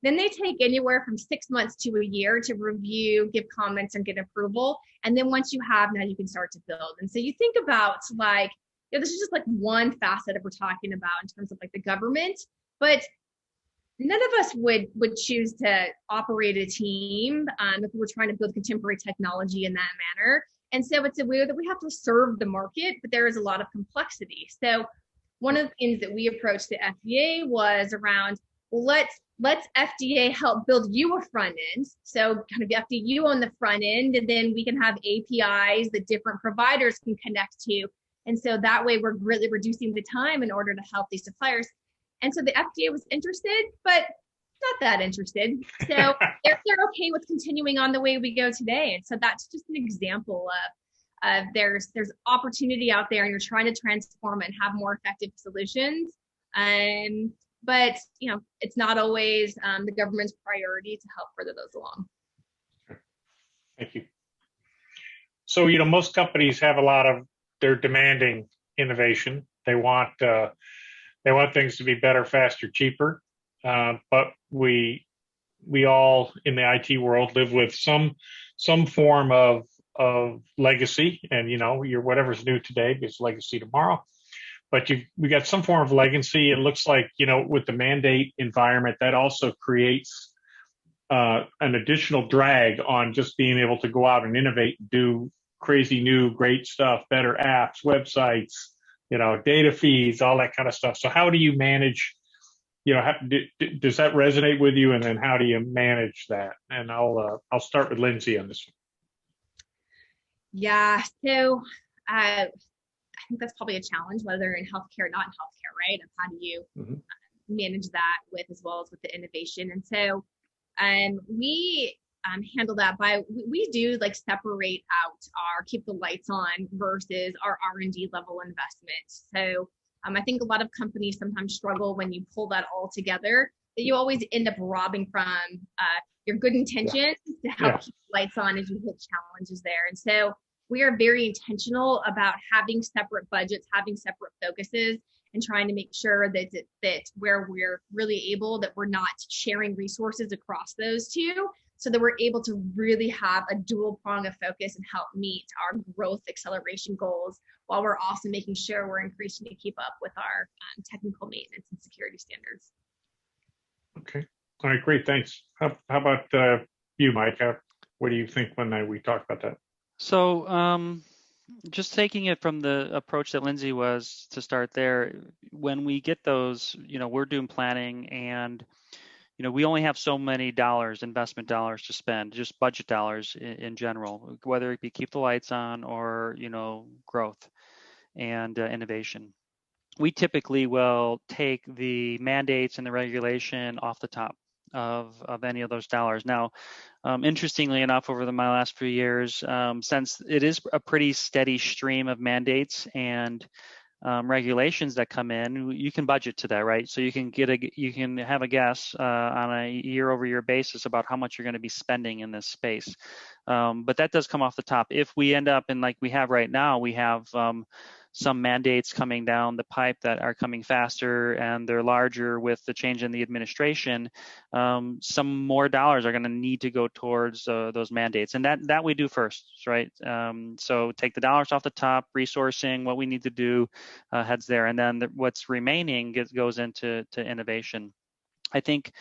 Then they take anywhere from 6 months to a year to review, give comments, and get approval. And then once you have, now you can start to build. And so you think about like, this is just like one facet that we're talking about in terms of like the government, but none of us would choose to operate a team if we were trying to build contemporary technology in that manner. And so it's a way that we have to serve the market, but there is a lot of complexity. So one of the things that we approached the FDA was around, well, let's FDA help build you a front end. So kind of FDA you on the front end, and then we can have APIs that different providers can connect to. And so that way we're really reducing the time in order to help these suppliers. And so the FDA was interested, but not that interested. So they're okay with continuing on the way we go today. And so that's just an example of there's opportunity out there and you're trying to transform and have more effective solutions. But it's not always the government's priority to help further those along. Thank you. So, most companies have they're demanding innovation. They want things to be better, faster, cheaper. But we all in the IT world live with some form of legacy, and your whatever's new today is legacy tomorrow. But we got some form of legacy. It looks like with the mandate environment, that also creates an additional drag on just being able to go out and innovate and do crazy new great stuff, better apps, websites, data feeds, all that kind of stuff. So how do you manage? Does that resonate with you? And then how do you manage that? And I'll start with Lindsay on this one. Yeah. So I think that's probably a challenge, whether in healthcare or not in healthcare, right? Of how do you manage that as well as with the innovation? And so we handle that we do like separate out our keep the lights on versus our R&D level investment. So I think a lot of companies sometimes struggle when you pull that all together, that you always end up robbing from your good intentions to help keep the lights on as you hit challenges there. And so we are very intentional about having separate budgets, having separate focuses, and trying to make sure that where we're really able, that we're not sharing resources across those two, so that we're able to really have a dual prong of focus and help meet our growth acceleration goals, while we're also making sure we're increasing to keep up with our technical maintenance and security standards. Okay. All right, great, thanks. How about you, Mike? What do you think when we talk about that? So just taking it from the approach that Lindsay was to start there, when we get those, we're doing planning, and we only have so many dollars, investment dollars to spend, just budget dollars in general, whether it be keep the lights on or, growth and innovation. We typically will take the mandates and the regulation off the top of any of those dollars. Now, interestingly enough, over my last few years, since it is a pretty steady stream of mandates and regulations that come in, you can budget to that, right? So you can have a guess on a year-over-year basis about how much you're going to be spending in this space. But that does come off the top. If we end up in, like we have right now, we have some mandates coming down the pipe that are coming faster and they're larger with the change in the administration, some more dollars are going to need to go towards those mandates, and that we do first, right? So take the dollars off the top, resourcing what we need to do heads there, and then what's remaining goes into innovation. I think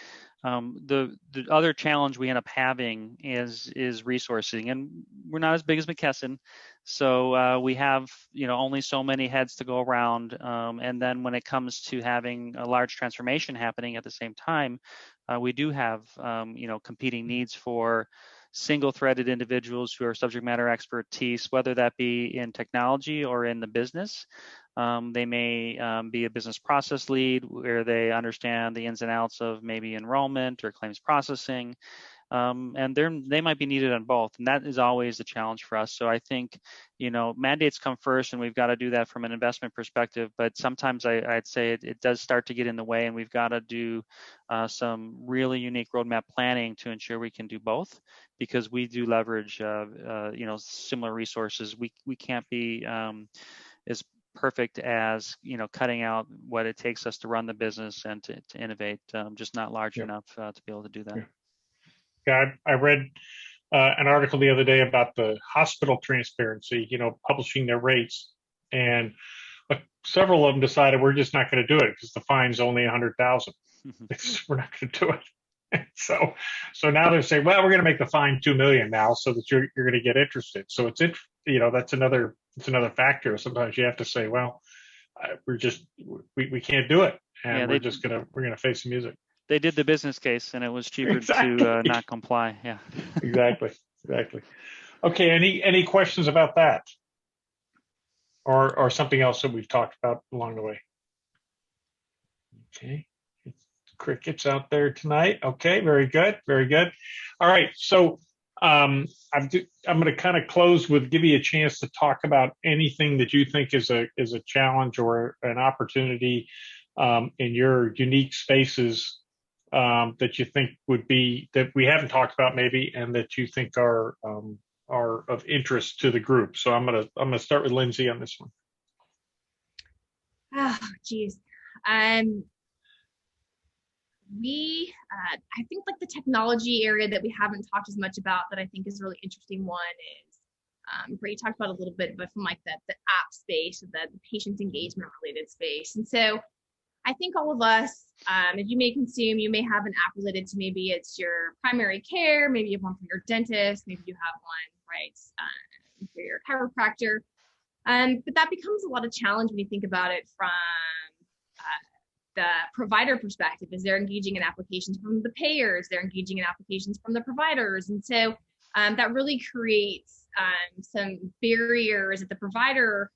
the other challenge we end up having is resourcing, and we're not as big as McKesson, so we have only so many heads to go around, and then when it comes to having a large transformation happening at the same time, we do have competing needs for single-threaded individuals who are subject matter expertise, whether that be in technology or in the business. They may be a business process lead where they understand the ins and outs of maybe enrollment or claims processing, and they might be needed on both, and that is always the challenge for us. So I think mandates come first, and we've got to do that from an investment perspective, but sometimes I'd say it does start to get in the way, and we've got to do some really unique roadmap planning to ensure we can do both, because we do leverage similar resources. We can't be as perfect as cutting out what it takes us to run the business and to innovate, just not large enough to be able to do that. Yeah, I read an article the other day about the hospital transparency, publishing their rates, and several of them decided we're just not going to do it because the fine's only $100,000. We're not going to do it. So now they're saying, well, we're going to make the fine $2 million now, so that you're going to get interested. So that's another factor. Sometimes you have to say, well, we can't do it, and we're going to face the music. They did the business case, and it was cheaper to not comply. Yeah. Exactly. Okay. Any questions about that, or something else that we've talked about along the way? Okay. Crickets out there tonight. Okay. Very good. All right. So I'm going to kind of close with give you a chance to talk about anything that you think is a challenge or an opportunity in your unique spaces that you think would be that we haven't talked about maybe, and that you think are of interest to the group. So I'm gonna start with Lindsay on this one. Oh, geez. I think like the technology area that we haven't talked as much about that I think is a really interesting one is Brady talked about a little bit, but from like the app space, the patient engagement related space. And so I think all of us, if you may consume, you may have an app related to maybe it's your primary care, maybe you have one from your dentist, maybe you have one, right, for your chiropractor. But that becomes a lot of challenge when you think about it from the provider perspective, is they're engaging in applications from the payers, they're engaging in applications from the providers. And so that really creates some barriers at the provider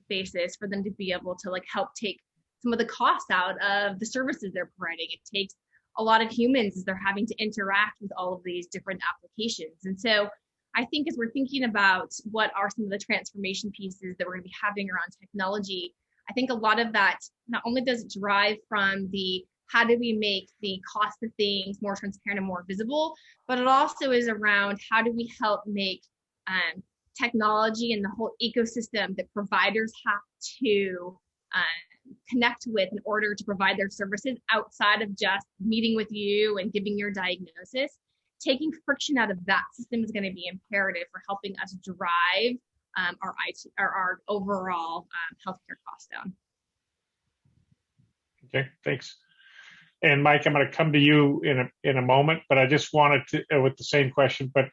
basis for them to be able to like help take some of the costs out of the services they're providing. It takes a lot of humans as they're having to interact with all of these different applications. And so I think as we're thinking about what are some of the transformation pieces that we're going to be having around technology, I think a lot of that not only does it derive from the how do we make the cost of things more transparent and more visible, but it also is around how do we help make technology and the whole ecosystem that providers have to connect with in order to provide their services outside of just meeting with you and giving your diagnosis. Taking friction out of that system is going to be imperative for helping us drive our overall healthcare costs down. Okay, thanks. And Mike, I'm going to come to you in a moment, but I just wanted to, with the same question, but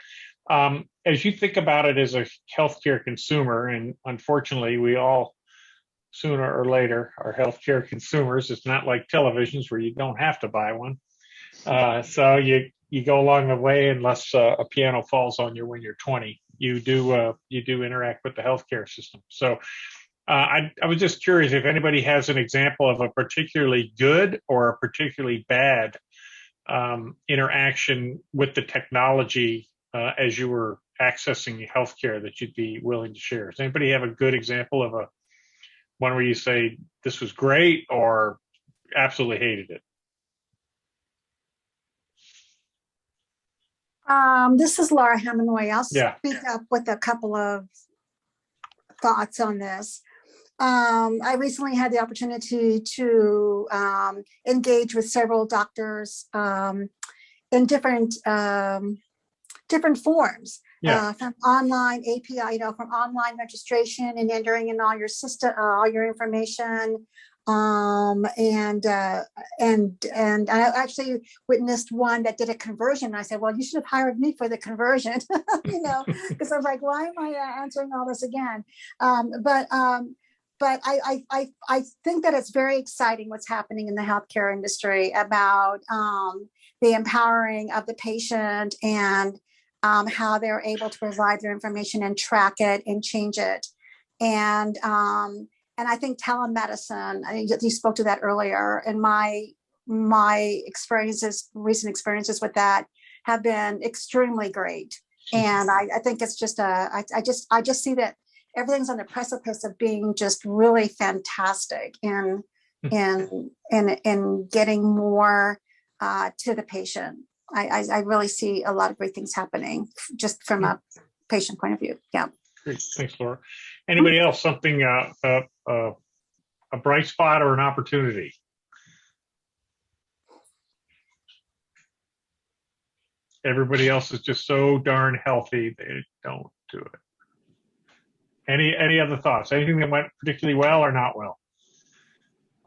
as you think about it as a healthcare consumer, and unfortunately we all sooner or later are healthcare consumers. It's not like televisions where you don't have to buy one. So you go along the way unless a piano falls on you when you're 20. You do interact with the healthcare system. So I was just curious if anybody has an example of a particularly good or a particularly bad interaction with the technology as you were accessing healthcare that you'd be willing to share. Does anybody have a good example of one where you say this was great or absolutely hated it? This is Laura Hemingway. I'll Yeah. speak up with a couple of thoughts on this. I recently had the opportunity to engage with several doctors in different forms. Yeah. From online API, from online registration and entering in all your system, all your information. And I actually witnessed one that did a conversion. I said, well, you should have hired me for the conversion, because I was like, why am I answering all this again? But I think that it's very exciting what's happening in the healthcare industry about the empowering of the patient and how they're able to provide their information and track it and change it. And I think telemedicine, you spoke to that earlier, and my recent experiences with that have been extremely great. And I think it's just I just see that everything's on the precipice of being just really fantastic in getting more to the patient. I really see a lot of great things happening just from a patient point of view. Yeah. Great. Thanks, Laura. Anybody else? Something, a bright spot or an opportunity? Everybody else is just so darn healthy, they don't do it. Any other thoughts? Anything that went particularly well or not well?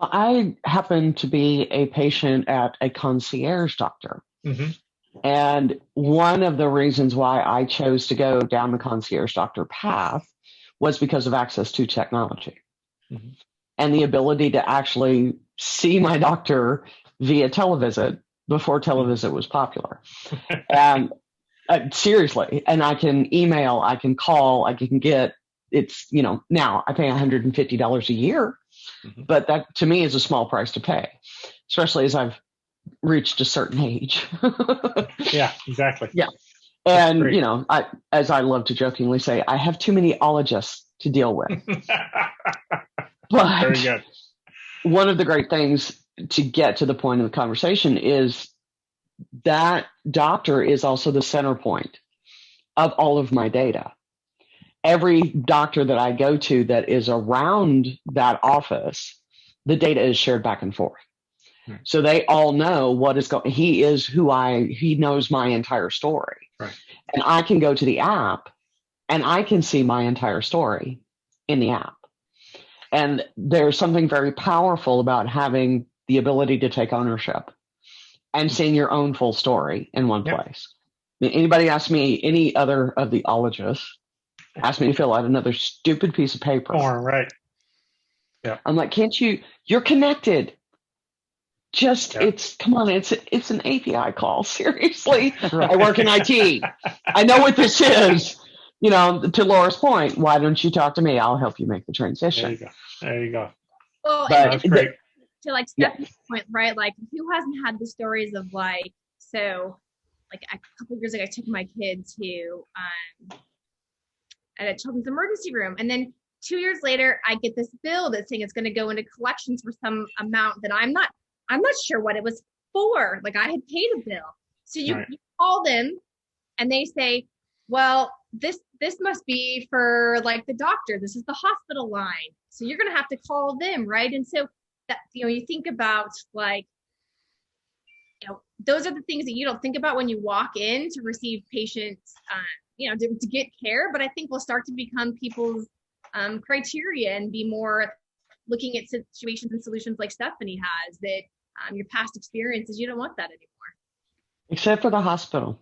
I happen to be a patient at a concierge doctor. Mm-hmm. And one of the reasons why I chose to go down the concierge doctor path was because of access to technology and the ability to actually see my doctor via televisit before televisit was popular. And seriously, and I can email, I can call, I can get, it's, now I pay $150 a year, but that to me is a small price to pay, especially as I've reached a certain age. Yeah, exactly. Yeah. And, as I love to jokingly say, I have too many ologists to deal with. But very good. One of the great things to get to the point of the conversation is that doctor is also the center point of all of my data. Every doctor that I go to that is around that office, the data is shared back and forth. So they all know what is going. He knows my entire story. Right. And I can go to the app and I can see my entire story in the app. And there's something very powerful about having the ability to take ownership and seeing your own full story in one place. I mean, anybody ask me, any other of the ologists, ask me to fill out another stupid piece of paper. Right. Yeah. I'm like, you're connected. Come on, it's an API call. Seriously. Right. I work in IT. I know what this is. To Laura's point, why don't you talk to me? I'll help you make the transition. There you go. Well, that's great. To Stephanie's point, right? Like, who hasn't had the stories of a couple of years ago, I took my kid to at a children's emergency room, and then 2 years later, I get this bill that's saying it's going to go into collections for some amount that I'm not sure what it was for. Like, I had paid a bill. So you call them and they say, well, this must be for the doctor. This is the hospital line. So you're going to have to call them. Right. And so that, you think about like, those are the things that you don't think about when you walk in to receive patients, to get care. But I think will start to become people's criteria and be more looking at situations and solutions like Stephanie has, that your past experiences, you don't want that anymore. Except for the hospital.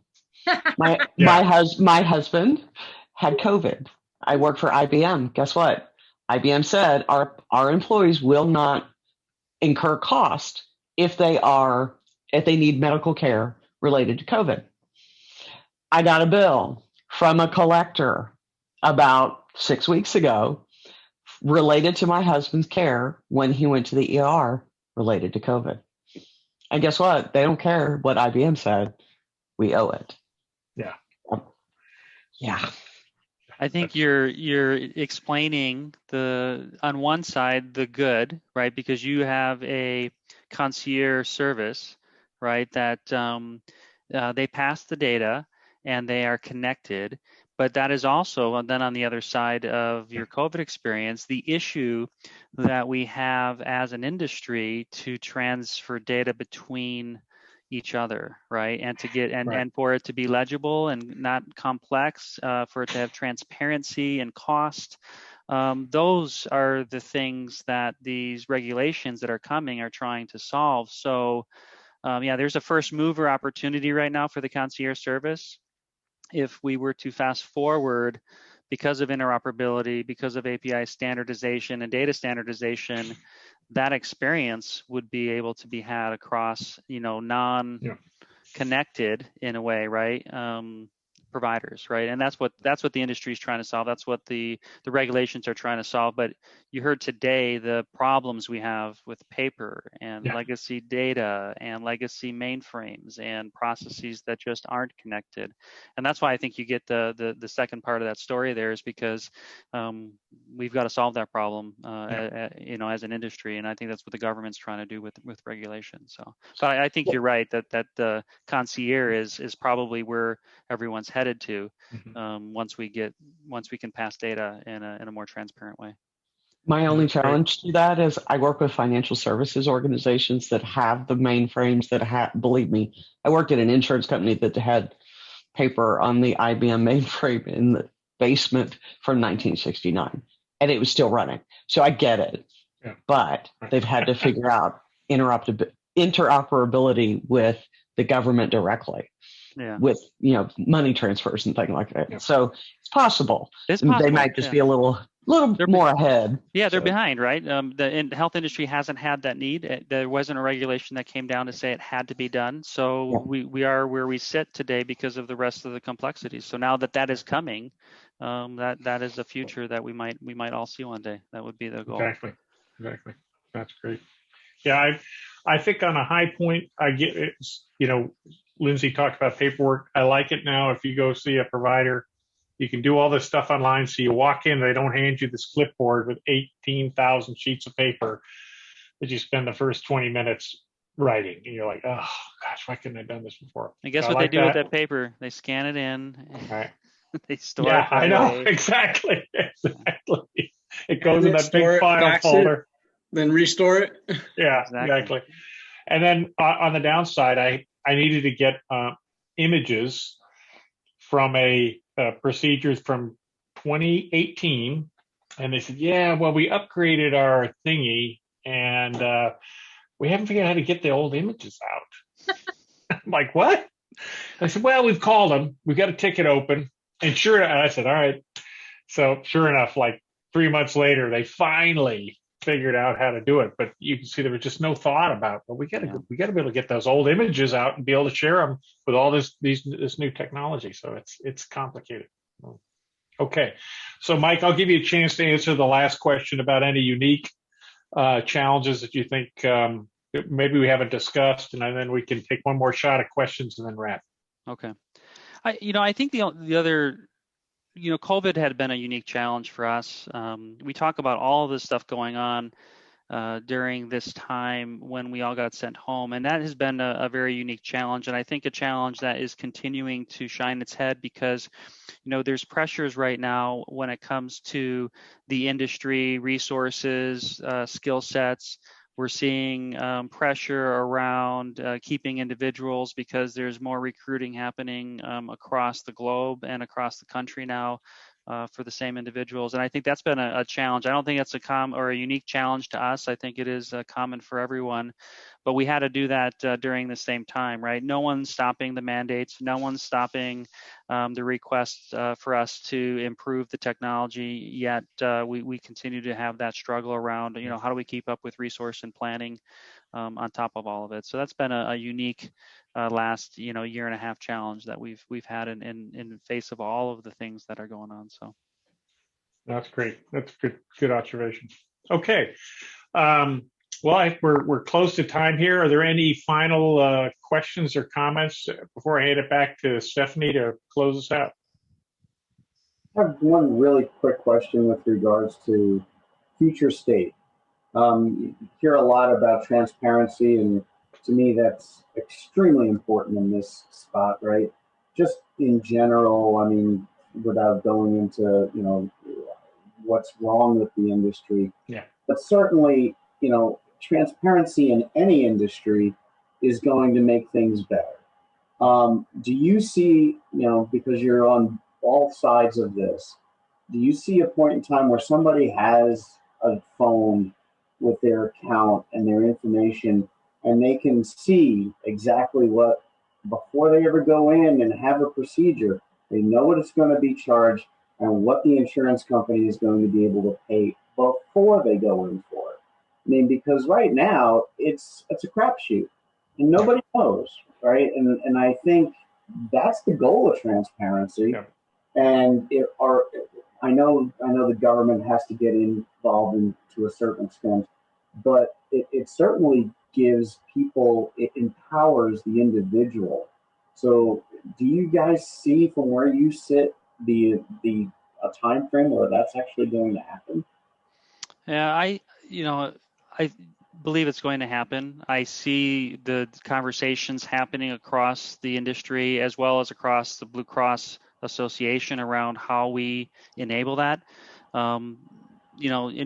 My Yeah. my husband had COVID. I work for IBM. Guess what? IBM said our employees will not incur cost if they need medical care related to COVID. I got a bill from a collector about 6 weeks ago related to my husband's care when he went to the ER related to COVID. And guess what? They don't care what IBM said. We owe it. Yeah. Yeah. I think you're explaining on one side the good, right? Because you have a concierge service, right? That they pass the data and they are connected. But that is also then on the other side of your COVID experience, the issue that we have as an industry to transfer data between each other, right? And to get and for it to be legible and not complex, for it to have transparency and cost. Those are the things that these regulations that are coming are trying to solve. So there's a first mover opportunity right now for the concierge service. If we were to fast forward, because of interoperability, because of API standardization and data standardization, that experience would be able to be had across, non-connected in a way, right? Providers, right? And that's what the industry is trying to solve. That's what the regulations are trying to solve. But you heard today the problems we have with paper and legacy data and legacy mainframes and processes that just aren't connected. And that's why I think you get the second part of that story there, is because we've got to solve that problem, as an industry. And I think that's what the government's trying to do with regulation. So, but I think you're right that the concierge is probably where everyone's headed to, once we can pass data in a more transparent way. My only challenge to that is I work with financial services organizations that have the mainframes believe me, I worked at an insurance company that had paper on the IBM mainframe in the basement from 1969, and it was still running. So I get it, but they've had to figure out interoperability with the government directly. With money transfers and things like that. So it's possible. They might just be a little more ahead. Yeah, they're behind, right? The health industry hasn't had that need. There wasn't a regulation that came down to say it had to be done. So we are where we sit today because of the rest of the complexities. So now that is coming, that is a future that we might all see one day. That would be the goal. Exactly. That's great. Yeah, I think on a high point, I get it. Lindsay talked about paperwork. I like it now. If you go see a provider, you can do all this stuff online. So you walk in, they don't hand you this clipboard with 18,000 sheets of paper that you spend the first 20 minutes writing. And you're like, oh gosh, why couldn't I have done this before? And guess what they do with that paper? They scan it in. Right. They store it. Yeah, I know. Exactly. It goes in that big file folder. Then restore it. Yeah, exactly. And then on the downside, I needed to get images from a procedures from 2018, and they said, yeah, well, we upgraded our thingy, and we haven't figured out how to get the old images out. I'm like, what? I said, well, we've called them. We've got a ticket open. And I said, all right. So sure enough, like 3 months later, they finally figured out how to do it, but you can see there was just no thought about, well, we got to be able to get those old images out and be able to share them with all this new technology. So it's complicated. Okay. So Mike, I'll give you a chance to answer the last question about any unique challenges that you think maybe we haven't discussed, and then we can take one more shot at questions and then wrap. Okay. I think the other, COVID had been a unique challenge for us. We talk about all of this stuff going on during this time when we all got sent home, and that has been a very unique challenge. And I think a challenge that is continuing to shine its head because, there's pressures right now when it comes to the industry, resources, skill sets, We're seeing pressure around keeping individuals because there's more recruiting happening across the globe and across the country now for the same individuals. And I think that's been a challenge. I don't think that's a unique challenge to us. I think it is common for everyone. But we had to do that during the same time, right? No one's stopping the mandates. No one's stopping the requests for us to improve the technology. Yet we continue to have that struggle around, how do we keep up with resource and planning on top of all of it? So that's been a unique last, year and a half challenge that we've had in face of all of the things that are going on. So That's great. That's good observation. Okay. Well, we're close to time here. Are there any final questions or comments before I hand it back to Stephanie to close us out? I have one really quick question with regards to future state. You hear a lot about transparency, and to me, that's extremely important in this spot, right? Just in general, I mean, without going into, what's wrong with the industry. Yeah. But certainly, transparency in any industry is going to make things better. Do you see, because you're on all sides of this, do you see a point in time where somebody has a phone with their account and their information, and they can see exactly what, before they ever go in and have a procedure, they know what it's going to be charged and what the insurance company is going to be able to pay before they go in for it? I mean, because right now it's a crapshoot and nobody knows, right? And I think that's the goal of transparency. Yeah. And I know the government has to get involved to a certain extent, but it certainly gives people, it empowers the individual. So do you guys see from where you sit a time frame where that's actually going to happen? Yeah, I believe it's going to happen. I see the conversations happening across the industry as well as across the Blue Cross Association around how we enable that. And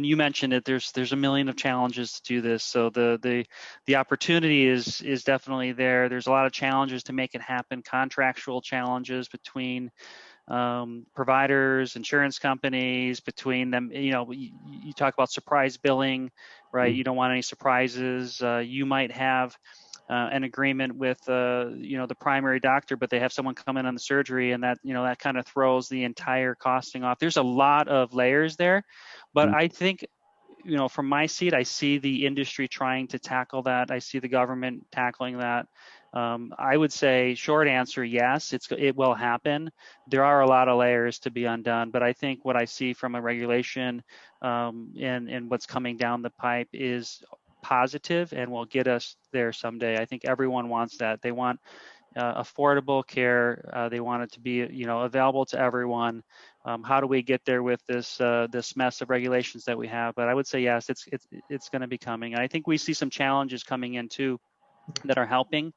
you mentioned it. There's a million of challenges to do this. So the opportunity is definitely there. There's a lot of challenges to make it happen. Contractual challenges between providers, insurance companies, between them. You talk about surprise billing, right? You don't want any surprises. You might have an agreement with the primary doctor, but they have someone come in on the surgery, and that that kind of throws the entire costing off. There's a lot of layers there, but I think from my seat, I see the industry trying to tackle that. I see the government tackling that. I would say short answer, yes, it will happen. There are a lot of layers to be undone, but I think what I see from a regulation and what's coming down the pipe is positive and will get us there someday. I think everyone wants that. They want affordable care. They want it to be available to everyone. How do we get there with this mess of regulations that we have? But I would say yes, it's going to be coming. And I think we see some challenges coming in too that are helping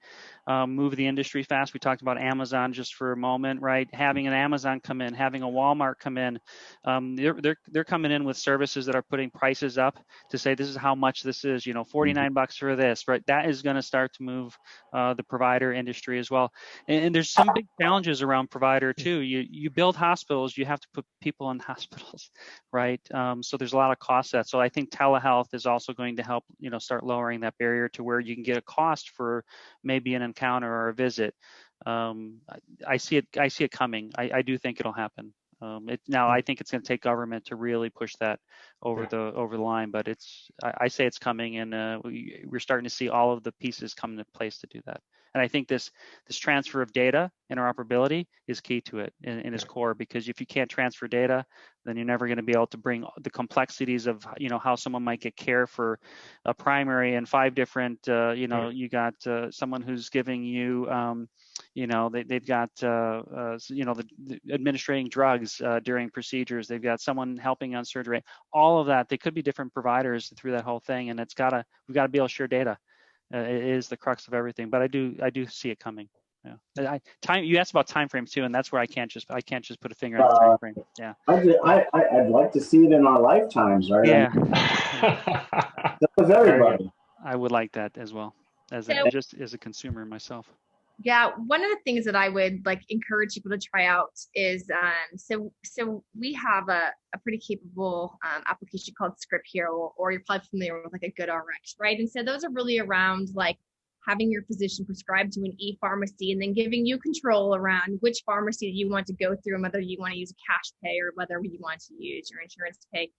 move the industry fast. We talked about Amazon just for a moment, right? Having an Amazon come in, having a Walmart come in, they're coming in with services that are putting prices up to say this is how much this is, $49 for this, right? That is going to start to move the provider industry as well. And there's some big challenges around provider too. You build hospitals, you have to put people in hospitals, right? So there's a lot of costs that. So I think telehealth is also going to help, start lowering that barrier to where you can get a cost for maybe an encounter or a visit. I see it coming. I do think it'll happen. I think it's going to take government to really push that over the line, but I say it's coming, and we're starting to see all of the pieces come into place to do that. And I think this transfer of data, interoperability, is key to it in its core, because if you can't transfer data, then you're never going to be able to bring the complexities of how someone might get care for a primary and 5 different you got someone who's giving you they've got the administrating drugs during procedures. They've got someone helping on surgery. All of that, they could be different providers through that whole thing, and we've got to be able to share data. It is the crux of everything, but I do see it coming. Yeah. You asked about time frames too, and that's where I can't just put a finger on the time frame. Yeah. I'd like to see it in our lifetimes, right? Yeah. That was everybody. I would like that as well, as So- just as a consumer myself. Yeah, one of the things that I would like encourage people to try out is so we have a pretty capable application called Script Hero, or you're probably familiar with like a Good RX, right? And so those are really around like having your physician prescribe to an e-pharmacy and then giving you control around which pharmacy that you want to go through and whether you want to use cash pay or whether you want to use your insurance to pay.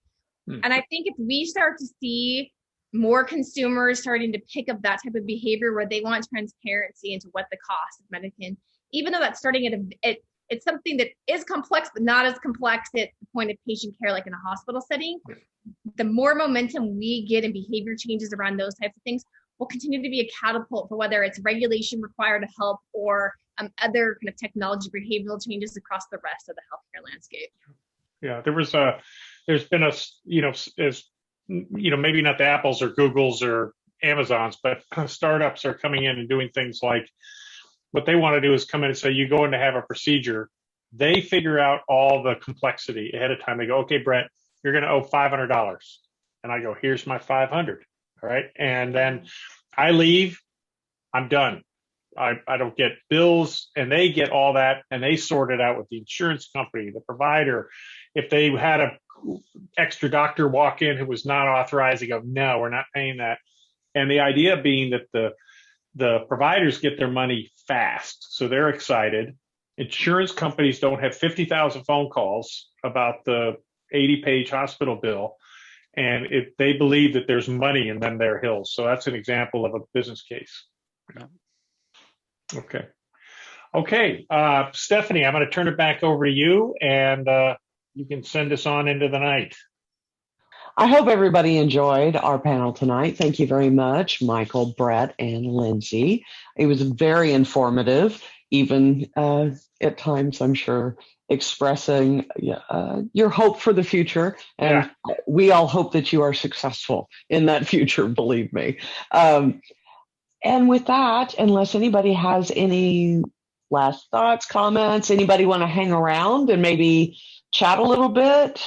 And I think if we start to see more consumers starting to pick up that type of behavior where they want transparency into what the cost of medicine, even though that's starting at it's something that is complex, but not as complex at the point of patient care, like in a hospital setting. The more momentum we get in behavior changes around those types of things will continue to be a catapult for whether it's regulation required to help or other kind of technology behavioral changes across the rest of the healthcare landscape. Yeah, there's been maybe not the Apples or Googles or Amazons, but startups are coming in and doing things like what they want to do is come in and say, you go in to have a procedure. They figure out all the complexity ahead of time. They go, okay, Brett, you're going to owe $500. And I go, here's my 500. All right. And then I leave, I'm done. I don't get bills, and they get all that, and they sort it out with the insurance company, the provider. If they had a extra doctor walk in who was not authorized, they go, no, we're not paying that. And the idea being that the providers get their money fast, so they're excited. Insurance companies don't have 50,000 phone calls about the 80-page hospital bill, and they believe that there's money in them their hills. So that's an example of a business case. Yeah. Okay. Stephanie, I'm going to turn it back over to you, and you can send us on into the night. I hope everybody enjoyed our panel tonight. Thank you very much, Michael, Brett, and Lindsay. It was very informative, even at times, I'm sure, expressing your hope for the future. And we all hope that you are successful in that future, believe me. And with that, unless anybody has any last thoughts, comments, anybody want to hang around and maybe chat a little bit?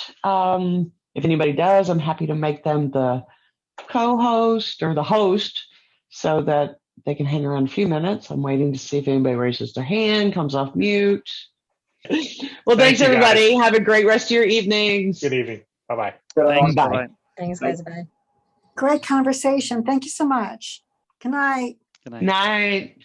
If anybody does, I'm happy to make them the co-host or the host so that they can hang around a few minutes. I'm waiting to see if anybody raises their hand, comes off mute. Well, thanks everybody. Have a great rest of your evenings. Good evening. Bye-bye. Thanks. Bye. Bye. Thanks, guys. Bye. Great conversation. Thank you so much. Good night. Good night. Night.